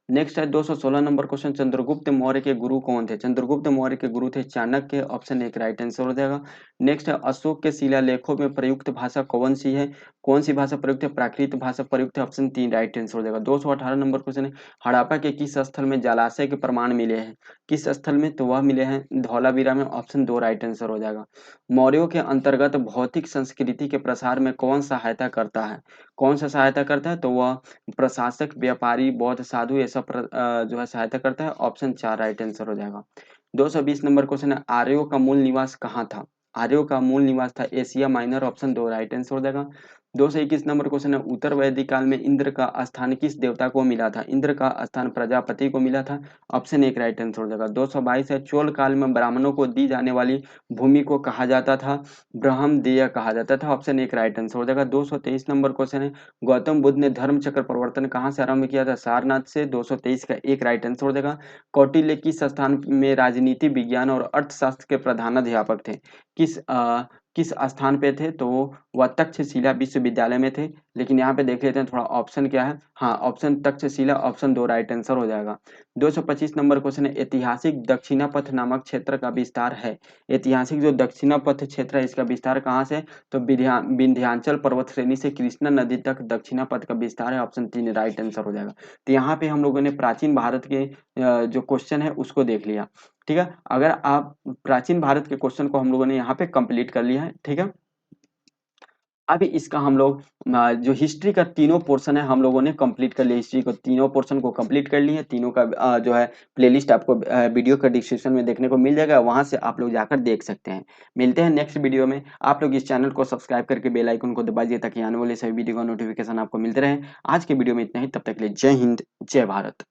नेक्स्ट है 216 नंबर क्वेश्चन, चंद्रगुप्त मौर्य के गुरु कौन थे? चंद्रगुप्त मौर्य के गुरु थे चाणक्य। ऑप्शन 1 राइट आंसर हो जाएगा। नेक्स्ट है अशोक के शिलालेखों में प्रयुक्त भाषा कौन सी है? कौन सी भाषा प्रयुक्त है? प्राकृत भाषा प्रयुक्त है। ऑप्शन 3 राइट आंसर हो जाएगा। 218 नंबर क्वेश्चन है, हड़प्पा के किस स्थल में जलाशय के प्रमाण मिले हैं? किस स्थल में? तो वह मिले हैं धौलावीरा में। ऑप्शन 2 राइट आंसर हो जाएगा। मौर्यों के अंतर्गत भौतिक संस्कृति के प्रसार में कौन सहायता करता है? कौन सा सहायता करता है? तो वह प्रशासक, व्यापारी, बौद्ध साधु ये सब जो है सहायता करता है। ऑप्शन 4 राइट आंसर हो जाएगा। 220 नंबर क्वेश्चन है, आर्यों का मूल निवास कहाँ था? आर्यों का मूल निवास था Asia minor. Option 2 right answer हो जाएगा। 221 नंबर क्वेश्चन है, उत्तर वैदिक काल में इंद्र का स्थान किस देवता को मिला था? इंद्र का स्थान प्रजापति को मिला था। ऑप्शन 1 राइट आंसर हो जाएगा। 222 है, चोल काल में ब्राह्मणों को दी जाने वाली भूमि को कहा जाता था? ब्रह्मदेय कहा जाता था। ऑप्शन 1 राइट आंसर हो जाएगा। 223 नंबर क्वेश्चन है, गौतम बुद्ध ने धर्म चक्र प्रवर्तन कहाँ से आरंभ किया था? सारनाथ से। 223 का 1 राइट आंसर हो जाएगा। कौटिल्य किस स्थान में राजनीति विज्ञान और अर्थशास्त्र के प्रधानाध्यापक थे? किस स्थान पे थे? तो वह तक्षशिला विश्वविद्यालय में थे। लेकिन यहाँ पे देख लेते हैं थोड़ा ऑप्शन क्या है। हाँ, option Takshashila. Option 2 right answer हो जाएगा। 225 नंबर क्वेश्चन है, ऐतिहासिक दक्षिणापथ नामक क्षेत्र का विस्तार है? ऐतिहासिक जो दक्षिणापथ क्षेत्र है इसका विस्तार कहाँ से? तो विंध्याचल पर्वत श्रेणी से कृष्णा नदी तक दक्षिणापथ का विस्तार है। ऑप्शन 3 राइट आंसर हो जाएगा। तो यहाँ पे हम लोगों ने प्राचीन भारत के जो क्वेश्चन है उसको देख लिया। ठीक है, अगर आप प्राचीन भारत के क्वेश्चन को हम लोगों ने यहाँ पे कंप्लीट कर लिया है। ठीक है, अभी इसका हम लोग जो हिस्ट्री का तीनों पोर्शन है हम लोगों ने कंप्लीट कर लिया। हिस्ट्री को तीनों पोर्शन को कंप्लीट कर लिए। तीनों का जो है प्लेलिस्ट आपको वीडियो का डिस्क्रिप्शन में देखने को मिल जाएगा, वहां से आप लोग जाकर देख सकते हैं। मिलते हैं नेक्स्ट वीडियो में। आप लोग इस चैनल को सब्सक्राइब करके बेल आइकन को दबाइए ताकि आने वाले सभी वीडियो का नोटिफिकेशन आपको मिलते रहे। आज के वीडियो में इतना ही, तब तक के लिए जय हिंद, जय भारत।